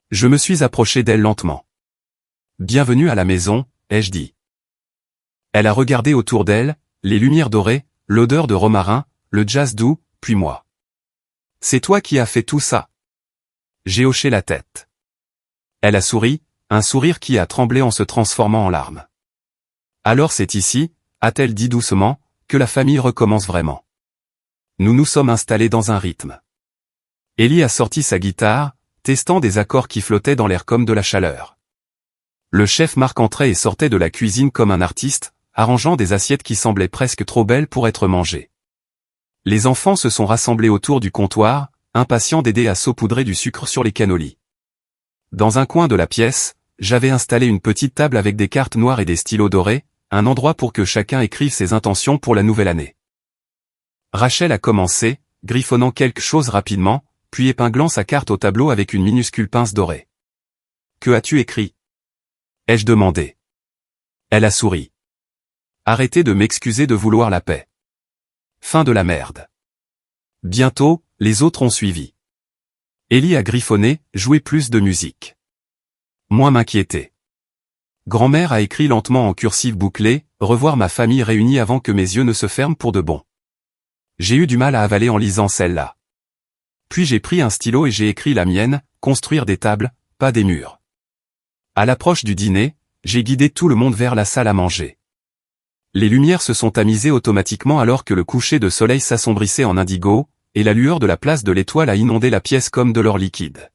Je me suis approché d'elle lentement. « Bienvenue à la maison », ai-je dit. Elle a regardé autour d'elle, les lumières dorées, l'odeur de romarin, le jazz doux, puis moi. « C'est toi qui as fait tout ça ?» J'ai hoché la tête. Elle a souri, un sourire qui a tremblé en se transformant en larmes. « Alors c'est ici, » a-t-elle dit doucement, « que la famille recommence vraiment. Nous nous sommes installés dans un rythme. » Ellie a sorti sa guitare, testant des accords qui flottaient dans l'air comme de la chaleur. Le chef Marc entrait et sortait de la cuisine comme un artiste, arrangeant des assiettes qui semblaient presque trop belles pour être mangées. Les enfants se sont rassemblés autour du comptoir, impatients d'aider à saupoudrer du sucre sur les cannolis. Dans un coin de la pièce, j'avais installé une petite table avec des cartes noires et des stylos dorés, un endroit pour que chacun écrive ses intentions pour la nouvelle année. Rachel a commencé, griffonnant quelque chose rapidement, puis épinglant sa carte au tableau avec une minuscule pince dorée. « Que as-tu écrit » ai-je demandé. Elle a souri. « Arrêtez de m'excuser de vouloir la paix. Fin de la merde. » Bientôt, les autres ont suivi. Élie a griffonné, joué plus de musique. Moi m'inquiéter. Grand-mère a écrit lentement en cursive bouclée, revoir ma famille réunie avant que mes yeux ne se ferment pour de bon. J'ai eu du mal à avaler en lisant celle-là. Puis j'ai pris un stylo et j'ai écrit la mienne, construire des tables, pas des murs. À l'approche du dîner, j'ai guidé tout le monde vers la salle à manger. Les lumières se sont tamisées automatiquement alors que le coucher de soleil s'assombrissait en indigo, et la lueur de la place de l'Étoile a inondé la pièce comme de l'or liquide.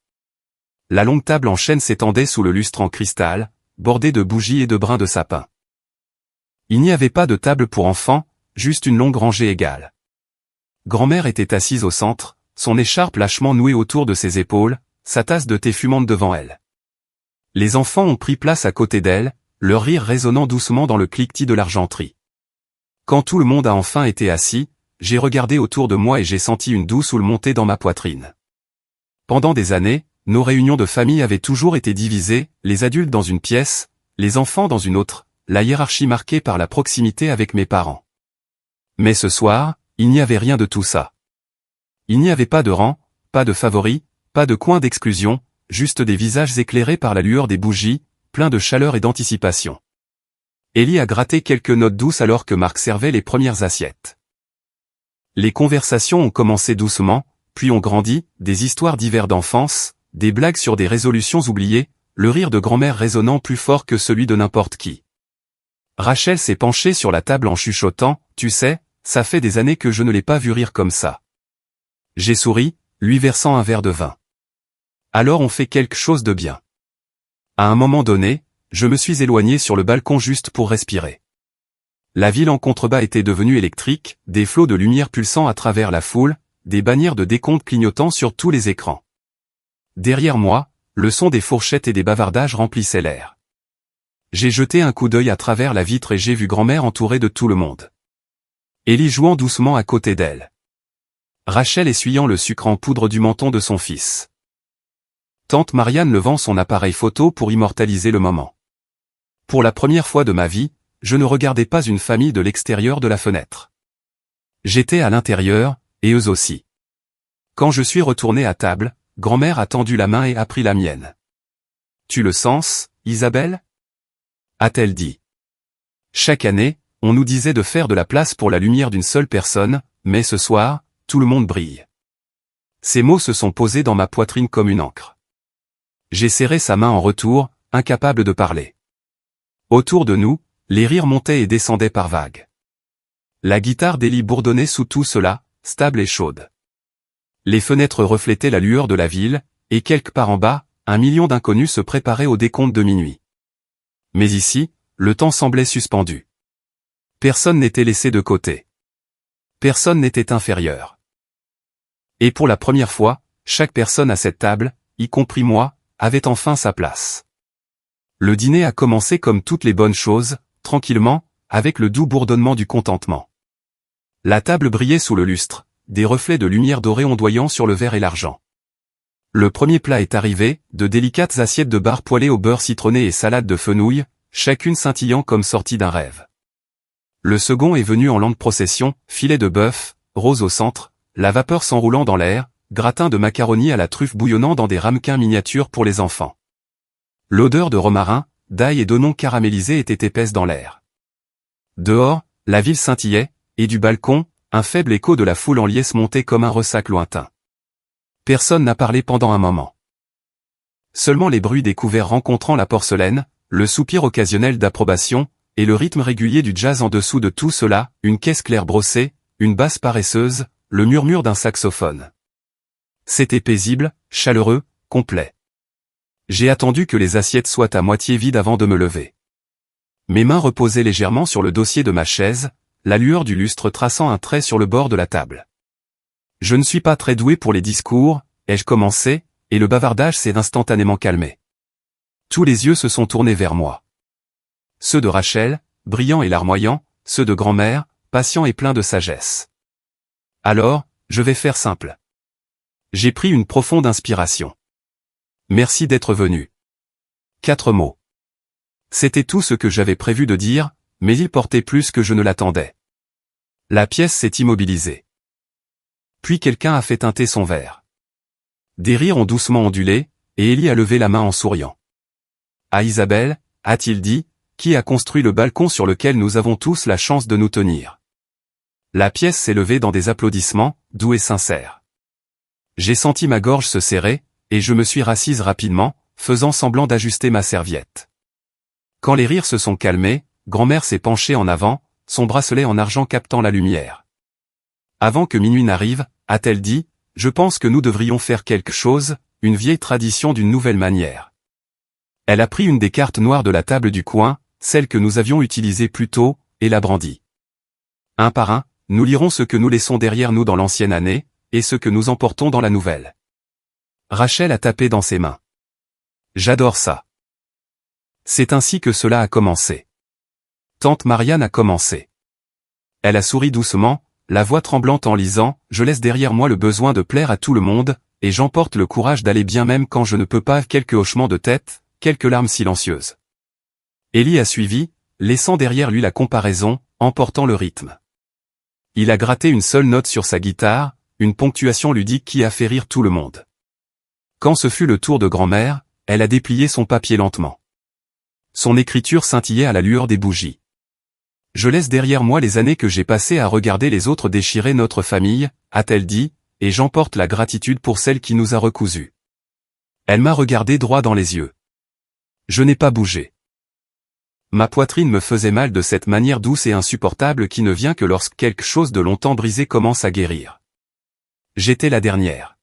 La longue table en chêne s'étendait sous le lustre en cristal, bordée de bougies et de brins de sapin. Il n'y avait pas de table pour enfants, juste une longue rangée égale. Grand-mère était assise au centre, son écharpe lâchement nouée autour de ses épaules, sa tasse de thé fumante devant elle. Les enfants ont pris place à côté d'elle, leur rire résonnant doucement dans le cliquetis de l'argenterie. Quand tout le monde a enfin été assis, j'ai regardé autour de moi et j'ai senti une douce houle monter dans ma poitrine. Pendant des années, nos réunions de famille avaient toujours été divisées, les adultes dans une pièce, les enfants dans une autre, la hiérarchie marquée par la proximité avec mes parents. Mais ce soir, il n'y avait rien de tout ça. Il n'y avait pas de rang, pas de favoris, pas de coin d'exclusion, juste des visages éclairés par la lueur des bougies, pleins de chaleur et d'anticipation. Élie a gratté quelques notes douces alors que Marc servait les premières assiettes. Les conversations ont commencé doucement, puis ont grandi, des histoires divers d'enfance, des blagues sur des résolutions oubliées, le rire de grand-mère résonnant plus fort que celui de n'importe qui. Rachel s'est penchée sur la table en chuchotant, « Tu sais, ça fait des années que je ne l'ai pas vu rire comme ça. » J'ai souri, lui versant un verre de vin. Alors on fait quelque chose de bien. À un moment donné, je me suis éloigné sur le balcon juste pour respirer. La ville en contrebas était devenue électrique, des flots de lumière pulsant à travers la foule, des bannières de décompte clignotant sur tous les écrans. Derrière moi, le son des fourchettes et des bavardages remplissait l'air. J'ai jeté un coup d'œil à travers la vitre et j'ai vu grand-mère entourée de tout le monde. Élie jouant doucement à côté d'elle. Rachel essuyant le sucre en poudre du menton de son fils. Tante Marianne levant son appareil photo pour immortaliser le moment. Pour la première fois de ma vie, je ne regardais pas une famille de l'extérieur de la fenêtre. J'étais à l'intérieur, et eux aussi. Quand je suis retourné à table, grand-mère a tendu la main et a pris la mienne. « Tu le sens, Isabelle ?» a-t-elle dit. Chaque année, on nous disait de faire de la place pour la lumière d'une seule personne, mais ce soir, tout le monde brille. Ces mots se sont posés dans ma poitrine comme une encre. J'ai serré sa main en retour, incapable de parler. Autour de nous, les rires montaient et descendaient par vagues. La guitare d'Élie bourdonnait sous tout cela, stable et chaude. Les fenêtres reflétaient la lueur de la ville, et quelque part en bas, 1 million d'inconnus se préparaient au décompte de minuit. Mais ici, le temps semblait suspendu. Personne n'était laissé de côté. Personne n'était inférieur. Et pour la première fois, chaque personne à cette table, y compris moi, avait enfin sa place. Le dîner a commencé comme toutes les bonnes choses, tranquillement, avec le doux bourdonnement du contentement. La table brillait sous le lustre, des reflets de lumière dorée ondoyant sur le verre et l'argent. Le premier plat est arrivé, de délicates assiettes de bar poêlées au beurre citronné et salade de fenouil, chacune scintillant comme sortie d'un rêve. Le second est venu en lente procession, filet de bœuf, rose au centre, la vapeur s'enroulant dans l'air, gratin de macaroni à la truffe bouillonnant dans des ramequins miniatures pour les enfants. L'odeur de romarin, d'ail et d'oignon caramélisés était épaisse dans l'air. Dehors, la ville scintillait, et du balcon, un faible écho de la foule en liesse montait comme un ressac lointain. Personne n'a parlé pendant un moment. Seulement les bruits des couverts rencontrant la porcelaine, le soupir occasionnel d'approbation, et le rythme régulier du jazz en dessous de tout cela, une caisse claire brossée, une basse paresseuse, le murmure d'un saxophone. C'était paisible, chaleureux, complet. J'ai attendu que les assiettes soient à moitié vides avant de me lever. Mes mains reposaient légèrement sur le dossier de ma chaise, la lueur du lustre traçant un trait sur le bord de la table. Je ne suis pas très doué pour les discours, ai-je commencé, et le bavardage s'est instantanément calmé. Tous les yeux se sont tournés vers moi. Ceux de Rachel, brillants et larmoyants, ceux de grand-mère, patients et pleins de sagesse. Alors, je vais faire simple. J'ai pris une profonde inspiration. Merci d'être venu. 4 mots. C'était tout ce que j'avais prévu de dire, mais il portait plus que je ne l'attendais. La pièce s'est immobilisée. Puis quelqu'un a fait teinter son verre. Des rires ont doucement ondulé, et Élie a levé la main en souriant. À Isabelle, a-t-il dit, qui a construit le balcon sur lequel nous avons tous la chance de nous tenir. La pièce s'est levée dans des applaudissements, doux et sincères. J'ai senti ma gorge se serrer, et je me suis rassise rapidement, faisant semblant d'ajuster ma serviette. Quand les rires se sont calmés, grand-mère s'est penchée en avant, son bracelet en argent captant la lumière. Avant que minuit n'arrive, a-t-elle dit, je pense que nous devrions faire quelque chose, une vieille tradition d'une nouvelle manière. Elle a pris une des cartes noires de la table du coin, celle que nous avions utilisée plus tôt, et l'a brandie. Un par un, nous lirons ce que nous laissons derrière nous dans l'ancienne année, et ce que nous emportons dans la nouvelle. Rachel a tapé dans ses mains. J'adore ça. C'est ainsi que cela a commencé. Tante Marianne a commencé. Elle a souri doucement, la voix tremblante en lisant « Je laisse derrière moi le besoin de plaire à tout le monde, et j'emporte le courage d'aller bien même quand je ne peux pas » quelques hochements de tête, quelques larmes silencieuses. Élie a suivi, laissant derrière lui la comparaison, emportant le rythme. Il a gratté une seule note sur sa guitare, une ponctuation ludique qui a fait rire tout le monde. Quand ce fut le tour de grand-mère, elle a déplié son papier lentement. Son écriture scintillait à la lueur des bougies. Je laisse derrière moi les années que j'ai passées à regarder les autres déchirer notre famille, a-t-elle dit, et j'emporte la gratitude pour celle qui nous a recousus. Elle m'a regardé droit dans les yeux. Je n'ai pas bougé. Ma poitrine me faisait mal de cette manière douce et insupportable qui ne vient que lorsque quelque chose de longtemps brisé commence à guérir. J'étais la dernière.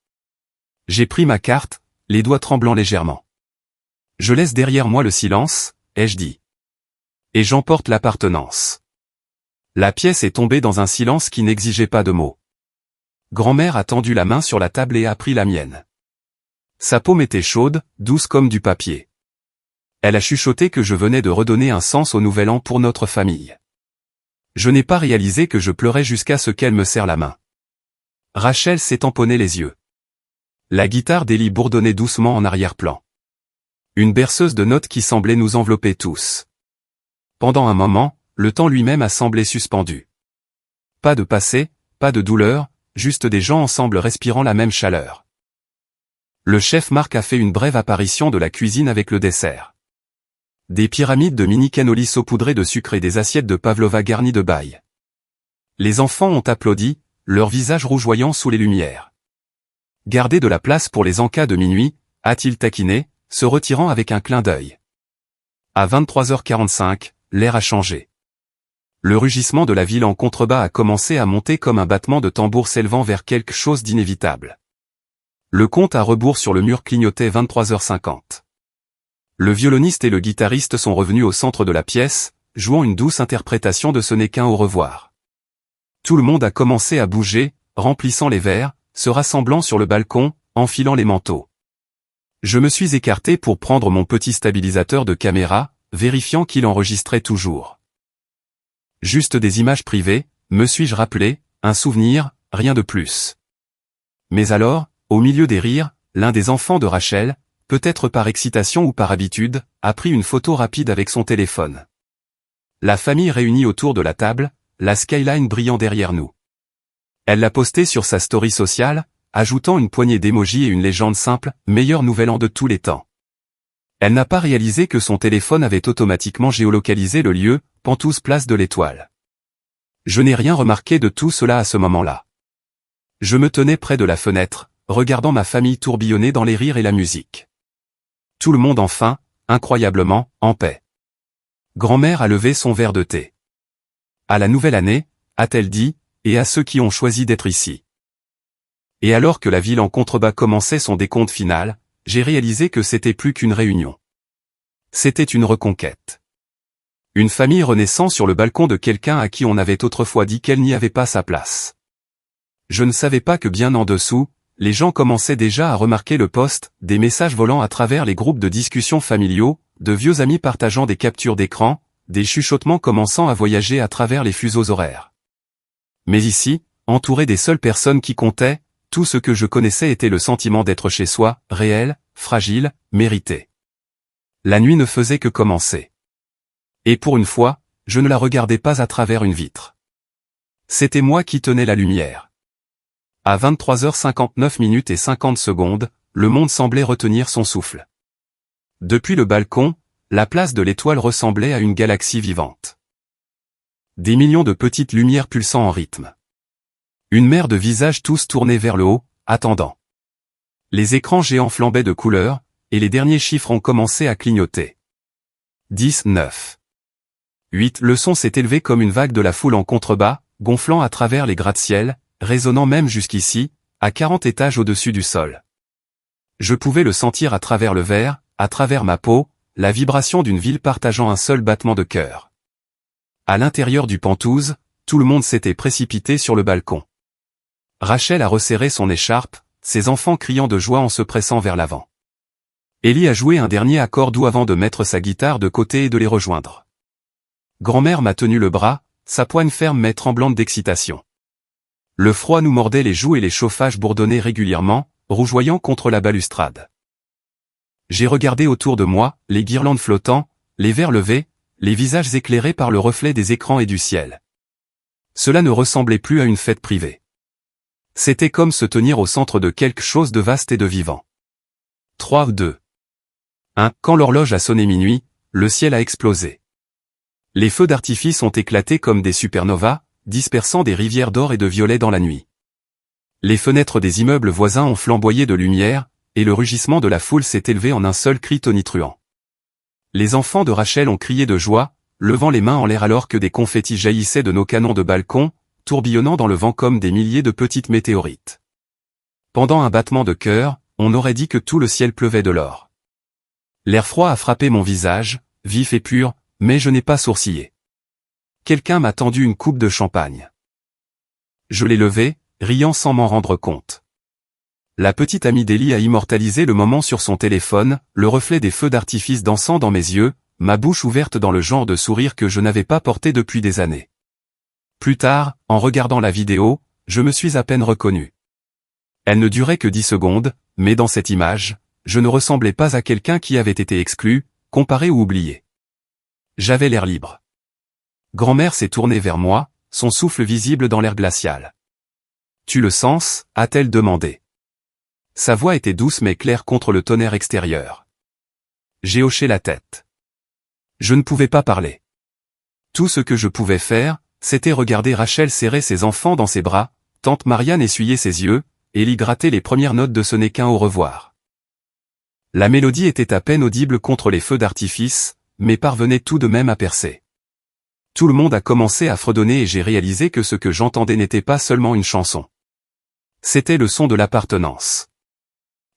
J'ai pris ma carte, les doigts tremblant légèrement. Je laisse derrière moi le silence, ai-je dit. Et j'emporte l'appartenance. La pièce est tombée dans un silence qui n'exigeait pas de mots. Grand-mère a tendu la main sur la table et a pris la mienne. Sa paume était chaude, douce comme du papier. Elle a chuchoté que je venais de redonner un sens au nouvel an pour notre famille. Je n'ai pas réalisé que je pleurais jusqu'à ce qu'elle me serre la main. Rachel s'est tamponnée les yeux. La guitare d'Élie bourdonnait doucement en arrière-plan. Une berceuse de notes qui semblait nous envelopper tous. Pendant un moment, le temps lui-même a semblé suspendu. Pas de passé, pas de douleur, juste des gens ensemble respirant la même chaleur. Le chef Marc a fait une brève apparition de la cuisine avec le dessert. Des pyramides de mini cannolis saupoudrés de sucre et des assiettes de pavlova garnies de bail. Les enfants ont applaudi, leurs visages rougeoyants sous les lumières. Gardez de la place pour les encas de minuit, a-t-il taquiné, se retirant avec un clin d'œil. À 23h45, l'air a changé. Le rugissement de la ville en contrebas a commencé à monter comme un battement de tambour s'élevant vers quelque chose d'inévitable. Le compte à rebours sur le mur clignotait 23h50. Le violoniste et le guitariste sont revenus au centre de la pièce, jouant une douce interprétation de Ce n'est qu'un au revoir. Tout le monde a commencé à bouger, remplissant les verres, se rassemblant sur le balcon, enfilant les manteaux. Je me suis écarté pour prendre mon petit stabilisateur de caméra, vérifiant qu'il enregistrait toujours. Juste des images privées, me suis-je rappelé, un souvenir, rien de plus. Mais alors, au milieu des rires, l'un des enfants de Rachel, peut-être par excitation ou par habitude, a pris une photo rapide avec son téléphone. La famille réunie autour de la table, la skyline brillant derrière nous. Elle l'a posté sur sa story sociale, ajoutant une poignée d'émojis et une légende simple, meilleur nouvel an de tous les temps. Elle n'a pas réalisé que son téléphone avait automatiquement géolocalisé le lieu, Penthouse place de l'Étoile. Je n'ai rien remarqué de tout cela à ce moment-là. Je me tenais près de la fenêtre, regardant ma famille tourbillonner dans les rires et la musique. Tout le monde enfin, incroyablement, en paix. Grand-mère a levé son verre de thé. À la nouvelle année, a-t-elle dit, et à ceux qui ont choisi d'être ici. Et alors que la ville en contrebas commençait son décompte final, j'ai réalisé que c'était plus qu'une réunion. C'était une reconquête. Une famille renaissant sur le balcon de quelqu'un à qui on avait autrefois dit qu'elle n'y avait pas sa place. Je ne savais pas que bien en dessous, les gens commençaient déjà à remarquer le poste, des messages volant à travers les groupes de discussion familiaux, de vieux amis partageant des captures d'écran, des chuchotements commençant à voyager à travers les fuseaux horaires. Mais ici, entouré des seules personnes qui comptaient, tout ce que je connaissais était le sentiment d'être chez soi, réel, fragile, mérité. La nuit ne faisait que commencer. Et pour une fois, je ne la regardais pas à travers une vitre. C'était moi qui tenais la lumière. À 23h59 et 50 secondes, le monde semblait retenir son souffle. Depuis le balcon, la place de l'Étoile ressemblait à une galaxie vivante. Des millions de petites lumières pulsant en rythme. Une mer de visages tous tournés vers le haut, attendant. Les écrans géants flambaient de couleurs, et les derniers chiffres ont commencé à clignoter. 10, 9. 8. Le son s'est élevé comme une vague de la foule en contrebas, gonflant à travers les gratte-ciel, résonnant même jusqu'ici, à 40 étages au-dessus du sol. Je pouvais le sentir à travers le verre, à travers ma peau, la vibration d'une ville partageant un seul battement de cœur. À l'intérieur du Penthouse, tout le monde s'était précipité sur le balcon. Rachel a resserré son écharpe, ses enfants criant de joie en se pressant vers l'avant. Ellie a joué un dernier accord doux avant de mettre sa guitare de côté et de les rejoindre. Grand-mère m'a tenu le bras, sa poigne ferme mais tremblante d'excitation. Le froid nous mordait les joues et les chauffages bourdonnaient régulièrement, rougeoyant contre la balustrade. J'ai regardé autour de moi, les guirlandes flottant, les verres levés, les visages éclairés par le reflet des écrans et du ciel. Cela ne ressemblait plus à une fête privée. C'était comme se tenir au centre de quelque chose de vaste et de vivant. 3, 2. 1. Quand l'horloge a sonné minuit, le ciel a explosé. Les feux d'artifice ont éclaté comme des supernovas, dispersant des rivières d'or et de violet dans la nuit. Les fenêtres des immeubles voisins ont flamboyé de lumière, et le rugissement de la foule s'est élevé en un seul cri tonitruant. Les enfants de Rachel ont crié de joie, levant les mains en l'air alors que des confettis jaillissaient de nos canons de balcon, tourbillonnant dans le vent comme des milliers de petites météorites. Pendant un battement de cœur, on aurait dit que tout le ciel pleuvait de l'or. L'air froid a frappé mon visage, vif et pur, mais je n'ai pas sourcillé. Quelqu'un m'a tendu une coupe de champagne. Je l'ai levée, riant sans m'en rendre compte. La petite amie d'Ellie a immortalisé le moment sur son téléphone, le reflet des feux d'artifice dansant dans mes yeux, ma bouche ouverte dans le genre de sourire que je n'avais pas porté depuis des années. Plus tard, en regardant la vidéo, je me suis à peine reconnu. Elle ne durait que 10 secondes, mais dans cette image, je ne ressemblais pas à quelqu'un qui avait été exclu, comparé ou oublié. J'avais l'air libre. Grand-mère s'est tournée vers moi, son souffle visible dans l'air glacial. « Tu le sens ?» a-t-elle demandé. Sa voix était douce mais claire contre le tonnerre extérieur. J'ai hoché la tête. Je ne pouvais pas parler. Tout ce que je pouvais faire, c'était regarder Rachel serrer ses enfants dans ses bras, tante Marianne essuyer ses yeux, Ellie gratter les premières notes de ce n'est qu'un au revoir. La mélodie était à peine audible contre les feux d'artifice, mais parvenait tout de même à percer. Tout le monde a commencé à fredonner et j'ai réalisé que ce que j'entendais n'était pas seulement une chanson. C'était le son de l'appartenance.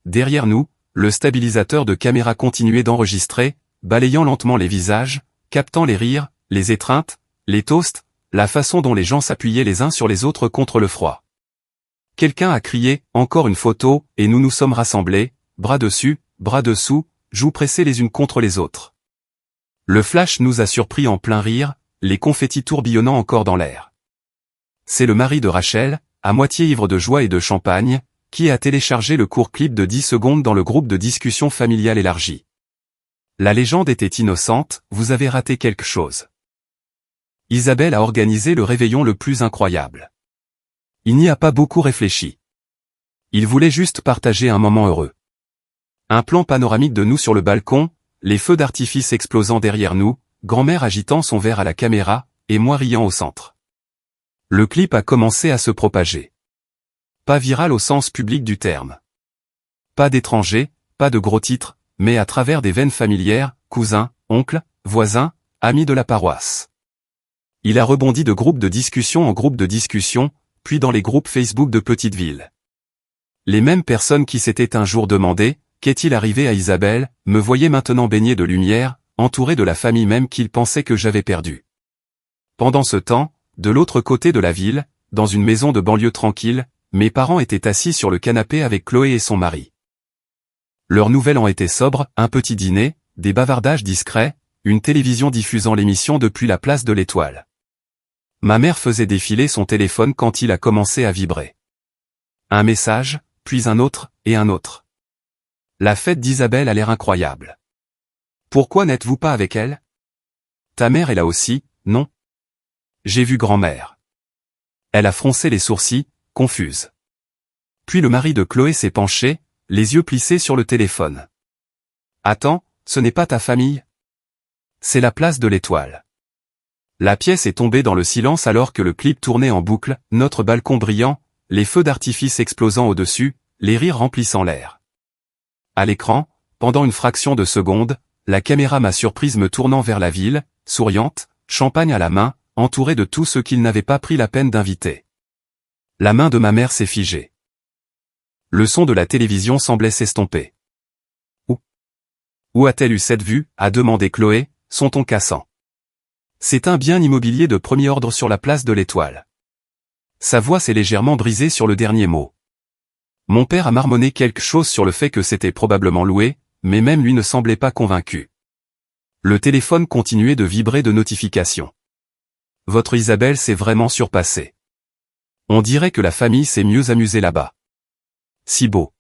Derrière nous, le stabilisateur de caméra continuait d'enregistrer, balayant lentement les visages, captant les rires, les étreintes, les toasts, la façon dont les gens s'appuyaient les uns sur les autres contre le froid. Quelqu'un a crié « Encore une photo » et nous nous sommes rassemblés, bras dessus, bras dessous, joues pressées les unes contre les autres. Le flash nous a surpris en plein rire, les confettis tourbillonnant encore dans l'air. C'est le mari de Rachel, à moitié ivre de joie et de champagne, qui a téléchargé le court clip de 10 secondes dans le groupe de discussion familiale élargi. La légende était innocente, vous avez raté quelque chose. Isabelle a organisé le réveillon le plus incroyable. Il n'y a pas beaucoup réfléchi. Il voulait juste partager un moment heureux. Un plan panoramique de nous sur le balcon, les feux d'artifice explosant derrière nous, grand-mère agitant son verre à la caméra, et moi riant au centre. Le clip a commencé à se propager. Pas viral au sens public du terme. Pas d'étrangers, pas de gros titres, mais à travers des veines familières, cousins, oncles, voisins, amis de la paroisse. Il a rebondi de groupe de discussion en groupe de discussion, puis dans les groupes Facebook de petites villes. Les mêmes personnes qui s'étaient un jour demandé « Qu'est-il arrivé à Isabelle ?» me voyaient maintenant baigné de lumière, entouré de la famille même qu'ils pensaient que j'avais perdue. Pendant ce temps, de l'autre côté de la ville, dans une maison de banlieue tranquille, mes parents étaient assis sur le canapé avec Chloé et son mari. Leur nouvel an était sobre, un petit dîner, des bavardages discrets, une télévision diffusant l'émission depuis la place de l'Étoile. Ma mère faisait défiler son téléphone quand il a commencé à vibrer. Un message, puis un autre, et un autre. La fête d'Isabelle a l'air incroyable. Pourquoi n'êtes-vous pas avec elle? Ta mère est là aussi, non? J'ai vu grand-mère. Elle a froncé les sourcils, confuse. Puis le mari de Chloé s'est penché, les yeux plissés sur le téléphone. Attends, ce n'est pas ta famille? C'est la place de l'Étoile. La pièce est tombée dans le silence alors que le clip tournait en boucle, notre balcon brillant, les feux d'artifice explosant au-dessus, les rires remplissant l'air. À l'écran, pendant une fraction de seconde, la caméra m'a surprise me tournant vers la ville, souriante, champagne à la main, entourée de tous ceux qu'il n'avait pas pris la peine d'inviter. La main de ma mère s'est figée. Le son de la télévision semblait s'estomper. Où a-t-elle eu cette vue, a demandé Chloé, son ton cassant. C'est un bien immobilier de premier ordre sur la place de l'Étoile. Sa voix s'est légèrement brisée sur le dernier mot. Mon père a marmonné quelque chose sur le fait que c'était probablement loué, mais même lui ne semblait pas convaincu. Le téléphone continuait de vibrer de notifications. Votre Isabelle s'est vraiment surpassée. On dirait que la famille s'est mieux amusée là-bas. Si beau.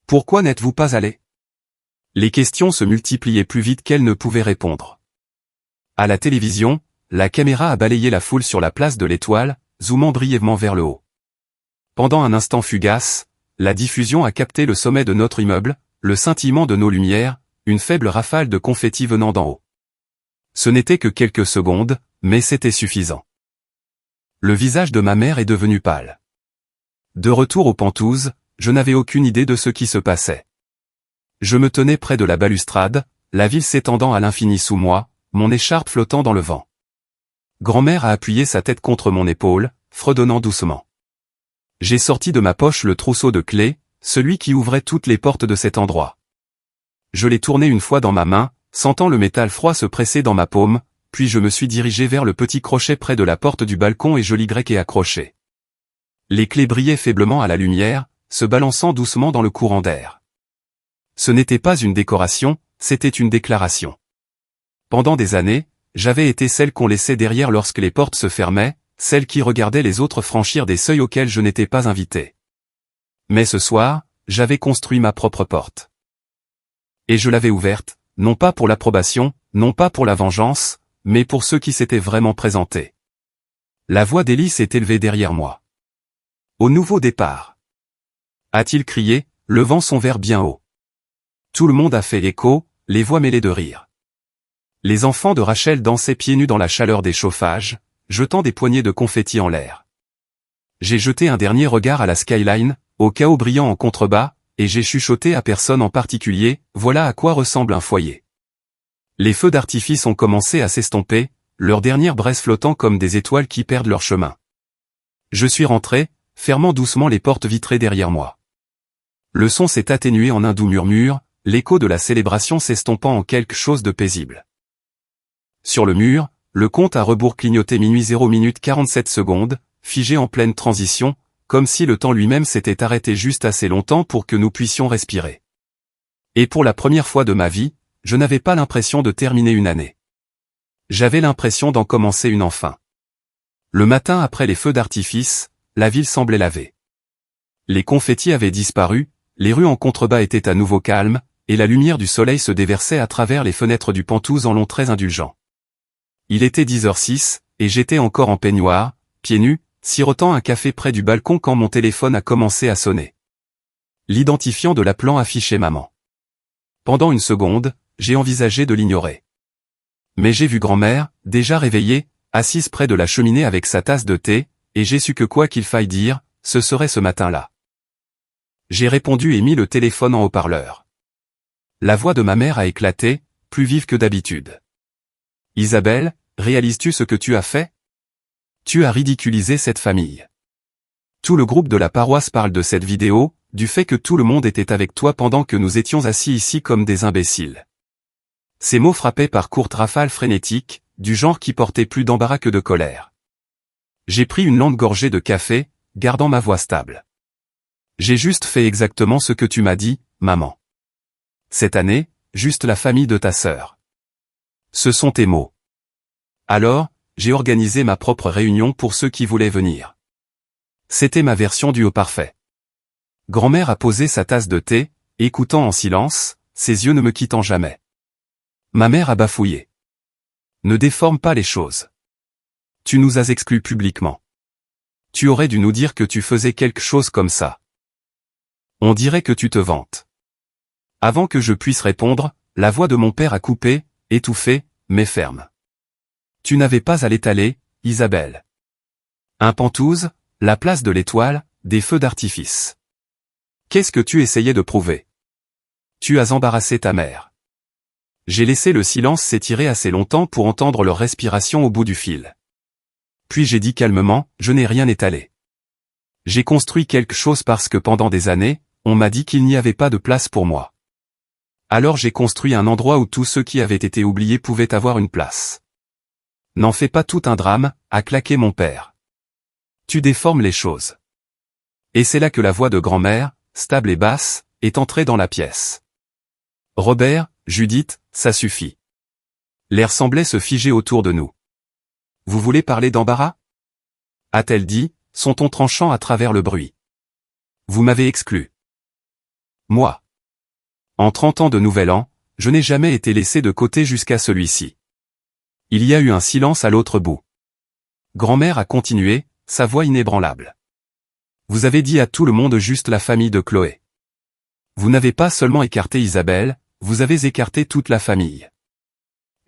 Pourquoi n'êtes-vous pas allé? Les questions se multipliaient plus vite qu'elle ne pouvait répondre. À la télévision, la caméra a balayé la foule sur la place de l'Étoile, zoomant brièvement vers le haut. Pendant un instant fugace, la diffusion a capté le sommet de notre immeuble, le scintillement de nos lumières, une faible rafale de confettis venant d'en haut. Ce n'était que quelques secondes, mais c'était suffisant. Le visage de ma mère est devenu pâle. De retour aux Pentouzes, je n'avais aucune idée de ce qui se passait. Je me tenais près de la balustrade, la ville s'étendant à l'infini sous moi, mon écharpe flottant dans le vent. Grand-mère a appuyé sa tête contre mon épaule, fredonnant doucement. J'ai sorti de ma poche le trousseau de clés, celui qui ouvrait toutes les portes de cet endroit. Je l'ai tourné une fois dans ma main, sentant le métal froid se presser dans ma paume, puis je me suis dirigé vers le petit crochet près de la porte du balcon et je l'y ai accroché. Les clés brillaient faiblement à la lumière, se balançant doucement dans le courant d'air. Ce n'était pas une décoration, c'était une déclaration. Pendant des années, j'avais été celle qu'on laissait derrière lorsque les portes se fermaient, celle qui regardait les autres franchir des seuils auxquels je n'étais pas invité. Mais ce soir, j'avais construit ma propre porte. Et je l'avais ouverte, non pas pour l'approbation, non pas pour la vengeance, mais pour ceux qui s'étaient vraiment présentés. La voix d'Élie s'est élevée derrière moi. Au nouveau départ. A-t-il crié, levant son verre bien haut. Tout le monde a fait écho, les voix mêlées de rire. Les enfants de Rachel dansaient pieds nus dans la chaleur des chauffages, jetant des poignées de confettis en l'air. J'ai jeté un dernier regard à la skyline, au chaos brillant en contrebas, et j'ai chuchoté à personne en particulier, voilà à quoi ressemble un foyer. Les feux d'artifice ont commencé à s'estomper, leurs dernières braises flottant comme des étoiles qui perdent leur chemin. Je suis rentré, fermant doucement les portes vitrées derrière moi. Le son s'est atténué en un doux murmure, l'écho de la célébration s'estompant en quelque chose de paisible. Sur le mur, le compte à rebours clignotait minuit 0 minute 47 secondes, figé en pleine transition, comme si le temps lui-même s'était arrêté juste assez longtemps pour que nous puissions respirer. Et pour la première fois de ma vie, je n'avais pas l'impression de terminer une année. J'avais l'impression d'en commencer une enfin. Le matin après les feux d'artifice, la ville semblait lavée. Les confettis avaient disparu, les rues en contrebas étaient à nouveau calmes, et la lumière du soleil se déversait à travers les fenêtres du Penthouse en longs traits indulgents. Il était 10h06, et j'étais encore en peignoir, pieds nus, sirotant un café près du balcon quand mon téléphone a commencé à sonner. L'identifiant de l'appelant affichait maman. Pendant une seconde, j'ai envisagé de l'ignorer. Mais j'ai vu grand-mère, déjà réveillée, assise près de la cheminée avec sa tasse de thé, et j'ai su que quoi qu'il faille dire, ce serait ce matin-là. J'ai répondu et mis le téléphone en haut-parleur. La voix de ma mère a éclaté, plus vive que d'habitude. Isabelle, réalises-tu ce que tu as fait? Tu as ridiculisé cette famille. Tout le groupe de la paroisse parle de cette vidéo, du fait que tout le monde était avec toi pendant que nous étions assis ici comme des imbéciles. Ces mots frappaient par courtes rafales frénétiques, du genre qui portait plus d'embarras que de colère. J'ai pris une longue gorgée de café, gardant ma voix stable. J'ai juste fait exactement ce que tu m'as dit, maman. Cette année, juste la famille de ta sœur. Ce sont tes mots. Alors, j'ai organisé ma propre réunion pour ceux qui voulaient venir. C'était ma version du haut parfait. Grand-mère a posé sa tasse de thé, écoutant en silence, ses yeux ne me quittant jamais. Ma mère a bafouillé. Ne déforme pas les choses. Tu nous as exclus publiquement. Tu aurais dû nous dire que tu faisais quelque chose comme ça. On dirait que tu te vantes. Avant que je puisse répondre, la voix de mon père a coupé, étouffée, mais ferme. Tu n'avais pas à l'étaler, Isabelle. Un Penthouse, la place de l'Étoile, des feux d'artifice. Qu'est-ce que tu essayais de prouver? Tu as embarrassé ta mère. J'ai laissé le silence s'étirer assez longtemps pour entendre leur respiration au bout du fil. Puis j'ai dit calmement, je n'ai rien étalé. J'ai construit quelque chose parce que pendant des années, on m'a dit qu'il n'y avait pas de place pour moi. Alors j'ai construit un endroit où tous ceux qui avaient été oubliés pouvaient avoir une place. N'en fais pas tout un drame, a claqué mon père. Tu déformes les choses. Et c'est là que la voix de grand-mère, stable et basse, est entrée dans la pièce. Robert, Judith, ça suffit. L'air semblait se figer autour de nous. Vous voulez parler d'embarras? A-t-elle dit, son ton tranchant à travers le bruit. Vous m'avez exclu. Moi. En 30 ans de Nouvel An, je n'ai jamais été laissé de côté jusqu'à celui-ci. Il y a eu un silence à l'autre bout. Grand-mère a continué, sa voix inébranlable. Vous avez dit à tout le monde juste la famille de Chloé. Vous n'avez pas seulement écarté Isabelle, vous avez écarté toute la famille.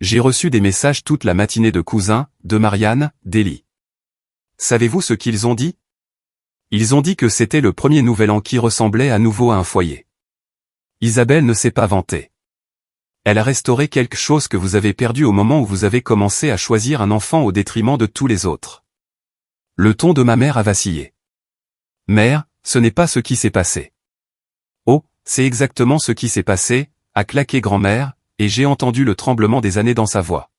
J'ai reçu des messages toute la matinée de cousins, de Marianne, d'Élie. Savez-vous ce qu'ils ont dit? Ils ont dit que c'était le premier Nouvel An qui ressemblait à nouveau à un foyer. Isabelle ne s'est pas vantée. Elle a restauré quelque chose que vous avez perdu au moment où vous avez commencé à choisir un enfant au détriment de tous les autres. Le ton de ma mère a vacillé. Mère, ce n'est pas ce qui s'est passé. Oh, c'est exactement ce qui s'est passé, a claqué grand-mère, et j'ai entendu le tremblement des années dans sa voix.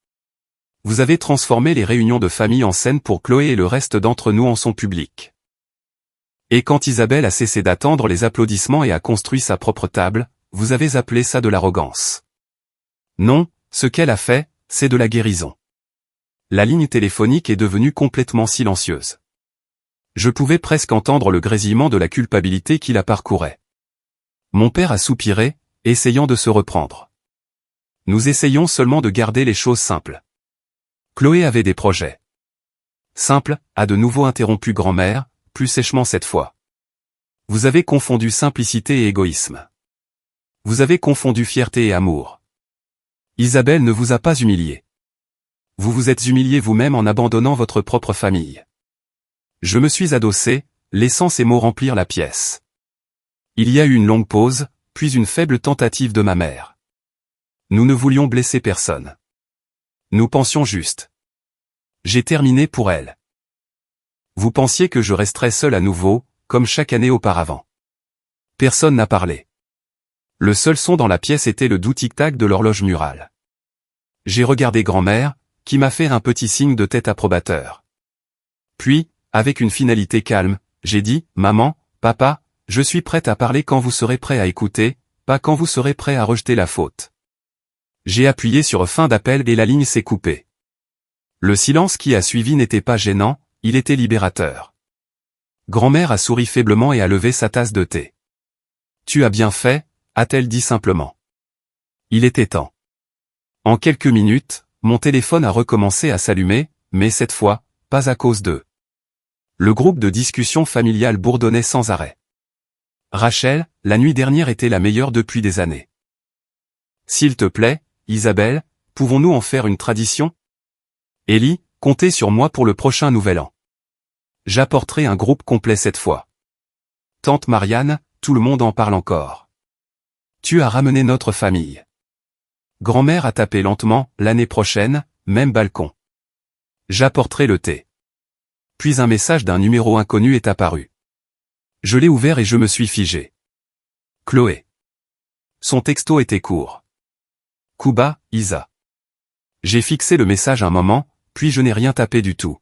Vous avez transformé les réunions de famille en scène pour Chloé et le reste d'entre nous en son public. Et quand Isabelle a cessé d'attendre les applaudissements et a construit sa propre table, vous avez appelé ça de l'arrogance. Non, ce qu'elle a fait, c'est de la guérison. La ligne téléphonique est devenue complètement silencieuse. Je pouvais presque entendre le grésillement de la culpabilité qui la parcourait. Mon père a soupiré, essayant de se reprendre. Nous essayons seulement de garder les choses simples. Chloé avait des projets. Simple, a de nouveau interrompu grand-mère, plus sèchement cette fois. Vous avez confondu simplicité et égoïsme. Vous avez confondu fierté et amour. Isabelle ne vous a pas humilié. Vous vous êtes humilié vous-même en abandonnant votre propre famille. Je me suis adossé, laissant ces mots remplir la pièce. Il y a eu une longue pause, puis une faible tentative de ma mère. Nous ne voulions blesser personne. Nous pensions juste. J'ai terminé pour elle. Vous pensiez que je resterais seul à nouveau, comme chaque année auparavant. Personne n'a parlé. Le seul son dans la pièce était le doux tic-tac de l'horloge murale. J'ai regardé grand-mère, qui m'a fait un petit signe de tête approbateur. Puis, avec une finalité calme, j'ai dit, maman, papa, je suis prête à parler quand vous serez prêts à écouter, pas quand vous serez prêts à rejeter la faute. J'ai appuyé sur fin d'appel et la ligne s'est coupée. Le silence qui a suivi n'était pas gênant, il était libérateur. Grand-mère a souri faiblement et a levé sa tasse de thé. Tu as bien fait, a-t-elle dit simplement. Il était temps. En quelques minutes, mon téléphone a recommencé à s'allumer, mais cette fois, pas à cause d'eux. Le groupe de discussion familiale bourdonnait sans arrêt. Rachel, la nuit dernière était la meilleure depuis des années. S'il te plaît, Isabelle, pouvons-nous en faire une tradition? Élie, comptez sur moi pour le prochain Nouvel An. J'apporterai un groupe complet cette fois. Tante Marianne, tout le monde en parle encore. Tu as ramené notre famille. Grand-mère a tapé lentement, l'année prochaine, même balcon. J'apporterai le thé. Puis un message d'un numéro inconnu est apparu. Je l'ai ouvert et je me suis figé. Chloé. Son texto était court. Kuba, Isa. J'ai fixé le message un moment, puis je n'ai rien tapé du tout.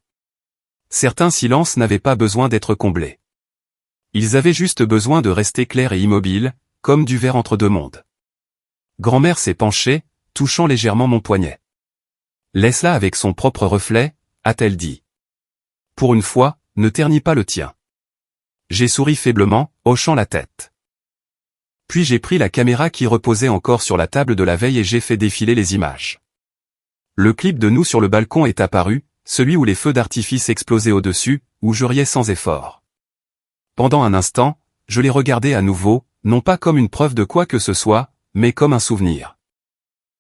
Certains silences n'avaient pas besoin d'être comblés. Ils avaient juste besoin de rester clairs et immobiles, comme du verre entre deux mondes. Grand-mère s'est penchée, touchant légèrement mon poignet. Laisse-la avec son propre reflet, a-t-elle dit. Pour une fois, ne ternis pas le tien. J'ai souri faiblement, hochant la tête. Puis j'ai pris la caméra qui reposait encore sur la table de la veille et j'ai fait défiler les images. Le clip de nous sur le balcon est apparu, celui où les feux d'artifice explosaient au-dessus, où je riais sans effort. Pendant un instant, je les regardais à nouveau, non pas comme une preuve de quoi que ce soit, mais comme un souvenir.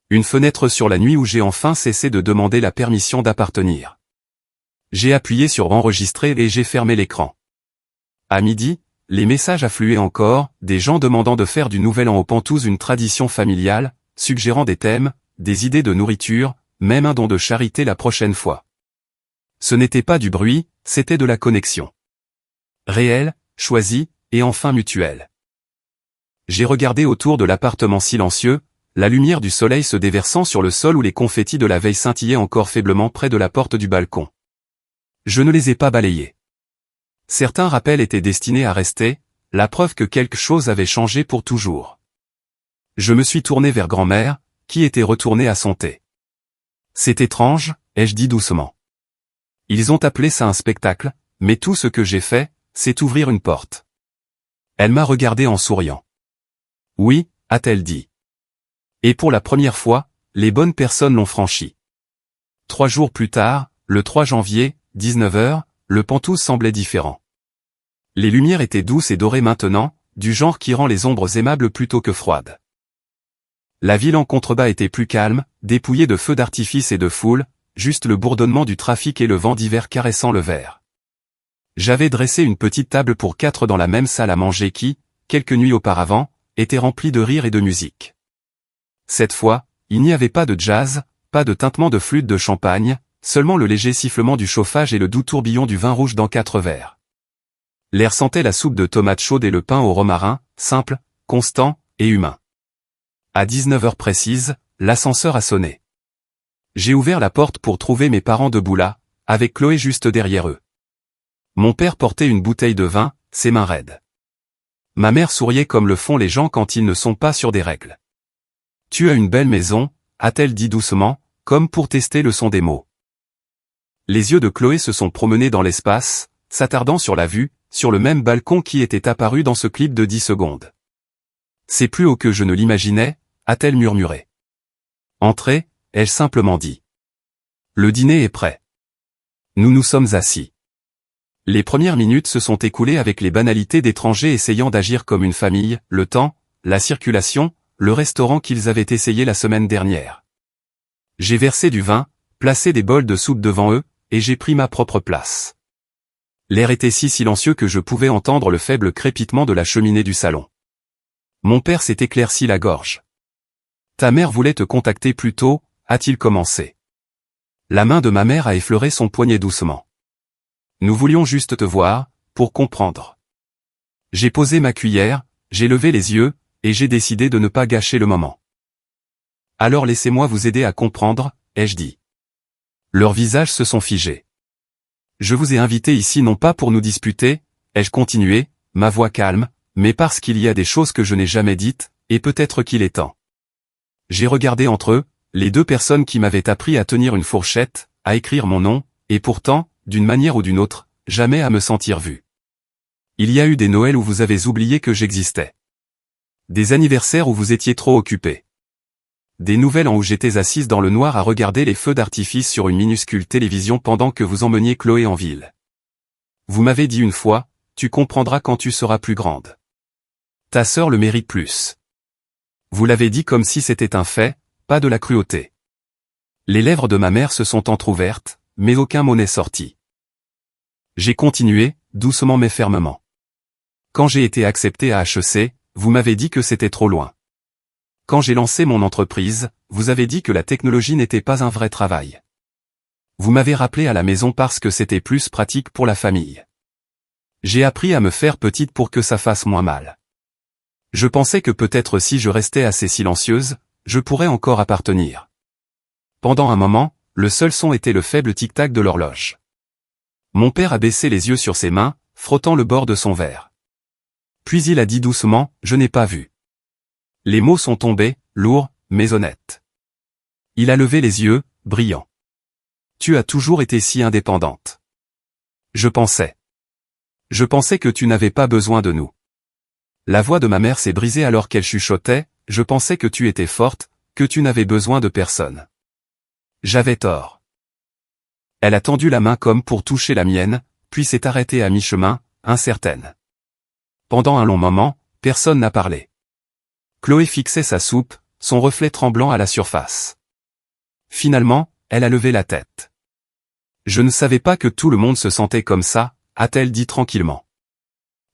Une fenêtre sur la nuit où j'ai enfin cessé de demander la permission d'appartenir. J'ai appuyé sur enregistrer et j'ai fermé l'écran. À midi, les messages affluaient encore, des gens demandant de faire du Nouvel An aux Pantous une tradition familiale, suggérant des thèmes, des idées de nourriture, même un don de charité la prochaine fois. Ce n'était pas du bruit, c'était de la connexion. Réelle, choisie, et enfin mutuelle. J'ai regardé autour de l'appartement silencieux, la lumière du soleil se déversant sur le sol où les confettis de la veille scintillaient encore faiblement près de la porte du balcon. Je ne les ai pas balayés. Certains rappels étaient destinés à rester, la preuve que quelque chose avait changé pour toujours. Je me suis tourné vers grand-mère, qui était retournée à son thé. C'est étrange, ai-je dit doucement. Ils ont appelé ça un spectacle, mais tout ce que j'ai fait, c'est ouvrir une porte. Elle m'a regardé en souriant. Oui, a-t-elle dit. Et pour la première fois, les bonnes personnes l'ont franchi. 3 jours plus tard, le 3 janvier, 19h, le Pantouz semblait différent. Les lumières étaient douces et dorées maintenant, du genre qui rend les ombres aimables plutôt que froides. La ville en contrebas était plus calme, dépouillée de feux d'artifice et de foule, juste le bourdonnement du trafic et le vent d'hiver caressant le verre. J'avais dressé une petite table pour 4 dans la même salle à manger qui, quelques nuits auparavant, était remplie de rire et de musique. Cette fois, il n'y avait pas de jazz, pas de tintement de flûte de champagne, seulement le léger sifflement du chauffage et le doux tourbillon du vin rouge dans 4 verres. L'air sentait la soupe de tomates chaudes et le pain au romarin, simple, constant et humain. À 19h précise, l'ascenseur a sonné. J'ai ouvert la porte pour trouver mes parents debout là, avec Chloé juste derrière eux. Mon père portait une bouteille de vin, ses mains raides. Ma mère souriait comme le font les gens quand ils ne sont pas sur des règles. « Tu as une belle maison », a-t-elle dit doucement, comme pour tester le son des mots. Les yeux de Chloé se sont promenés dans l'espace, s'attardant sur la vue, sur le même balcon qui était apparu dans ce clip de 10 secondes. « C'est plus haut que je ne l'imaginais », a-t-elle murmuré. « Entrez », ai-je simplement dit. « Le dîner est prêt. » Nous nous sommes assis. Les premières minutes se sont écoulées avec les banalités d'étrangers essayant d'agir comme une famille, le temps, la circulation, le restaurant qu'ils avaient essayé la semaine dernière. J'ai versé du vin, placé des bols de soupe devant eux, et j'ai pris ma propre place. L'air était si silencieux que je pouvais entendre le faible crépitement de la cheminée du salon. Mon père s'est éclairci la gorge. « Ta mère voulait te contacter plus tôt », a-t-il commencé. La main de ma mère a effleuré son poignet doucement. Nous voulions juste te voir, pour comprendre. J'ai posé ma cuillère, j'ai levé les yeux, et j'ai décidé de ne pas gâcher le moment. Alors laissez-moi vous aider à comprendre, ai-je dit. Leurs visages se sont figés. Je vous ai invité ici non pas pour nous disputer, ai-je continué, ma voix calme, mais parce qu'il y a des choses que je n'ai jamais dites, et peut-être qu'il est temps. J'ai regardé entre eux, les 2 personnes qui m'avaient appris à tenir une fourchette, à écrire mon nom, et pourtant, d'une manière ou d'une autre, jamais à me sentir vu. Il y a eu des Noëls où vous avez oublié que j'existais. Des anniversaires où vous étiez trop occupés. Des Nouvel An où j'étais assise dans le noir à regarder les feux d'artifice sur une minuscule télévision pendant que vous emmeniez Chloé en ville. Vous m'avez dit une fois, tu comprendras quand tu seras plus grande. Ta sœur le mérite plus. Vous l'avez dit comme si c'était un fait, pas de la cruauté. Les lèvres de ma mère se sont entr'ouvertes, mais aucun mot n'est sorti. J'ai continué, doucement mais fermement. Quand j'ai été accepté à HEC, vous m'avez dit que c'était trop loin. Quand j'ai lancé mon entreprise, vous avez dit que la technologie n'était pas un vrai travail. Vous m'avez rappelé à la maison parce que c'était plus pratique pour la famille. J'ai appris à me faire petite pour que ça fasse moins mal. Je pensais que peut-être si je restais assez silencieuse, je pourrais encore appartenir. Pendant un moment, le seul son était le faible tic-tac de l'horloge. Mon père a baissé les yeux sur ses mains, frottant le bord de son verre. Puis il a dit doucement, « Je n'ai pas vu ». Les mots sont tombés, lourds, mais honnêtes. Il a levé les yeux, brillant. « Tu as toujours été si indépendante. » Je pensais que tu n'avais pas besoin de nous. La voix de ma mère s'est brisée alors qu'elle chuchotait, « Je pensais que tu étais forte, que tu n'avais besoin de personne. » J'avais tort. Elle a tendu la main comme pour toucher la mienne, puis s'est arrêtée à mi-chemin, incertaine. pendant un long moment, personne n'a parlé. Chloé fixait sa soupe, son reflet tremblant à la surface. Finalement, elle a levé la tête. Je ne savais pas que tout le monde se sentait comme ça, a-t-elle dit tranquillement.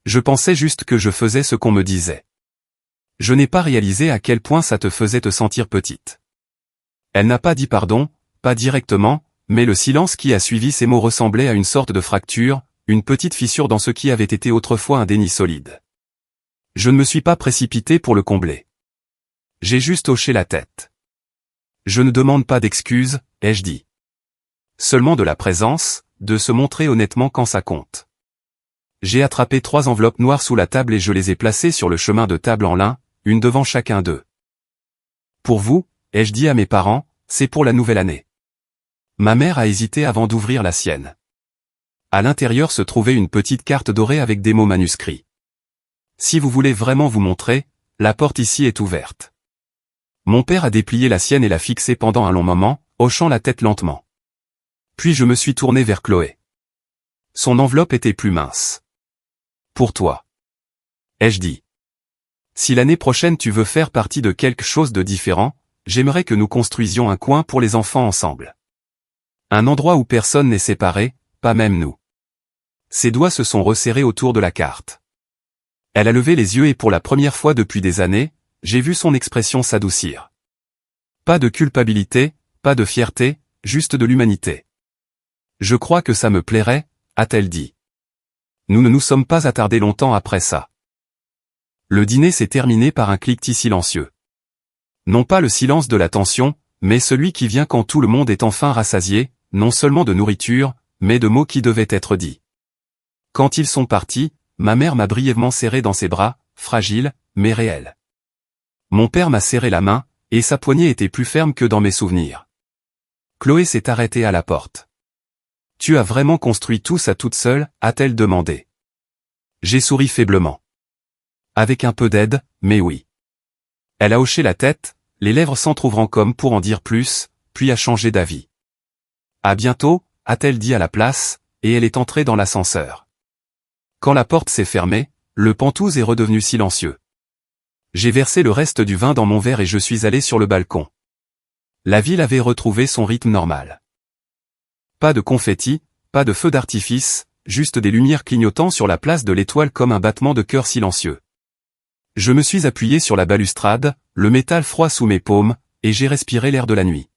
Je pensais juste que je faisais ce qu'on me disait. Je n'ai pas réalisé à quel point ça te faisait te sentir petite. Elle n'a pas dit pardon, pas directement, mais le silence qui a suivi ces mots ressemblait à une sorte de fracture, une petite fissure dans ce qui avait été autrefois un déni solide. Je ne me suis pas précipité pour le combler. J'ai juste hoché la tête. Je ne demande pas d'excuses, ai-je dit. Seulement de la présence, de se montrer honnêtement quand ça compte. J'ai attrapé 3 enveloppes noires sous la table et je les ai placées sur le chemin de table en lin, une devant chacun d'eux. Pour vous, ai-je dit à mes parents, c'est pour la nouvelle année. Ma mère a hésité avant d'ouvrir la sienne. À l'intérieur se trouvait une petite carte dorée avec des mots manuscrits. Si vous voulez vraiment vous montrer, la porte ici est ouverte. Mon père a déplié la sienne et l'a fixée pendant un long moment, hochant la tête lentement. Puis je me suis tourné vers Chloé. Son enveloppe était plus mince. Pour toi. Ai-je dit. Si l'année prochaine tu veux faire partie de quelque chose de différent, j'aimerais que nous construisions un coin pour les enfants ensemble. Un endroit où personne n'est séparé, pas même nous. Ses doigts se sont resserrés autour de la carte. Elle a levé les yeux et pour la première fois depuis des années, j'ai vu son expression s'adoucir. Pas de culpabilité, pas de fierté, juste de l'humanité. Je crois que ça me plairait, a-t-elle dit. Nous ne nous sommes pas attardés longtemps après ça. Le dîner s'est terminé par un cliquetis silencieux. Non pas le silence de la tension, mais celui qui vient quand tout le monde est enfin rassasié, non seulement de nourriture, mais de mots qui devaient être dits. Quand ils sont partis, ma mère m'a brièvement serré dans ses bras, fragile, mais réel. Mon père m'a serré la main, et sa poignée était plus ferme que dans mes souvenirs. Chloé s'est arrêtée à la porte. Tu as vraiment construit tout ça toute seule, a-t-elle demandé. J'ai souri faiblement. Avec un peu d'aide, mais oui. Elle a hoché la tête, les lèvres s'entr'ouvrant comme pour en dire plus, puis a changé d'avis. À bientôt, a-t-elle dit à la place, et elle est entrée dans l'ascenseur. Quand la porte s'est fermée, le Penthouse est redevenu silencieux. J'ai versé le reste du vin dans mon verre et je suis allé sur le balcon. La ville avait retrouvé son rythme normal. Pas de confettis, pas de feux d'artifice, juste des lumières clignotant sur la place de l'Étoile comme un battement de cœur silencieux. Je me suis appuyé sur la balustrade, le métal froid sous mes paumes, et j'ai respiré l'air de la nuit.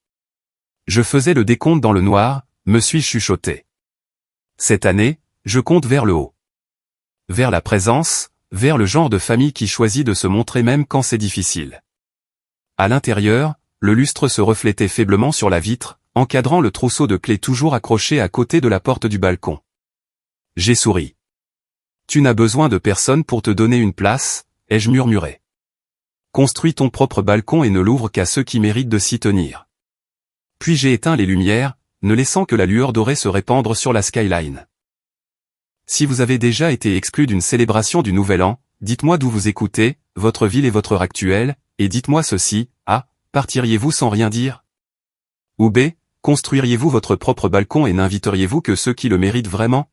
Je faisais le décompte dans le noir, me suis chuchoté. Cette année, je compte vers le haut. Vers la présence, vers le genre de famille qui choisit de se montrer même quand c'est difficile. À l'intérieur, le lustre se reflétait faiblement sur la vitre, encadrant le trousseau de clés toujours accroché à côté de la porte du balcon. J'ai souri. Tu n'as besoin de personne pour te donner une place, ai-je murmuré. Construis ton propre balcon et ne l'ouvre qu'à ceux qui méritent de s'y tenir. Puis j'ai éteint les lumières, ne laissant que la lueur dorée se répandre sur la skyline. Si vous avez déjà été exclu d'une célébration du Nouvel An, dites-moi d'où vous écoutez, votre ville et votre heure actuelle, et dites-moi ceci, A. Partiriez-vous sans rien dire? Ou B. Construiriez-vous votre propre balcon et n'inviteriez-vous que ceux qui le méritent vraiment?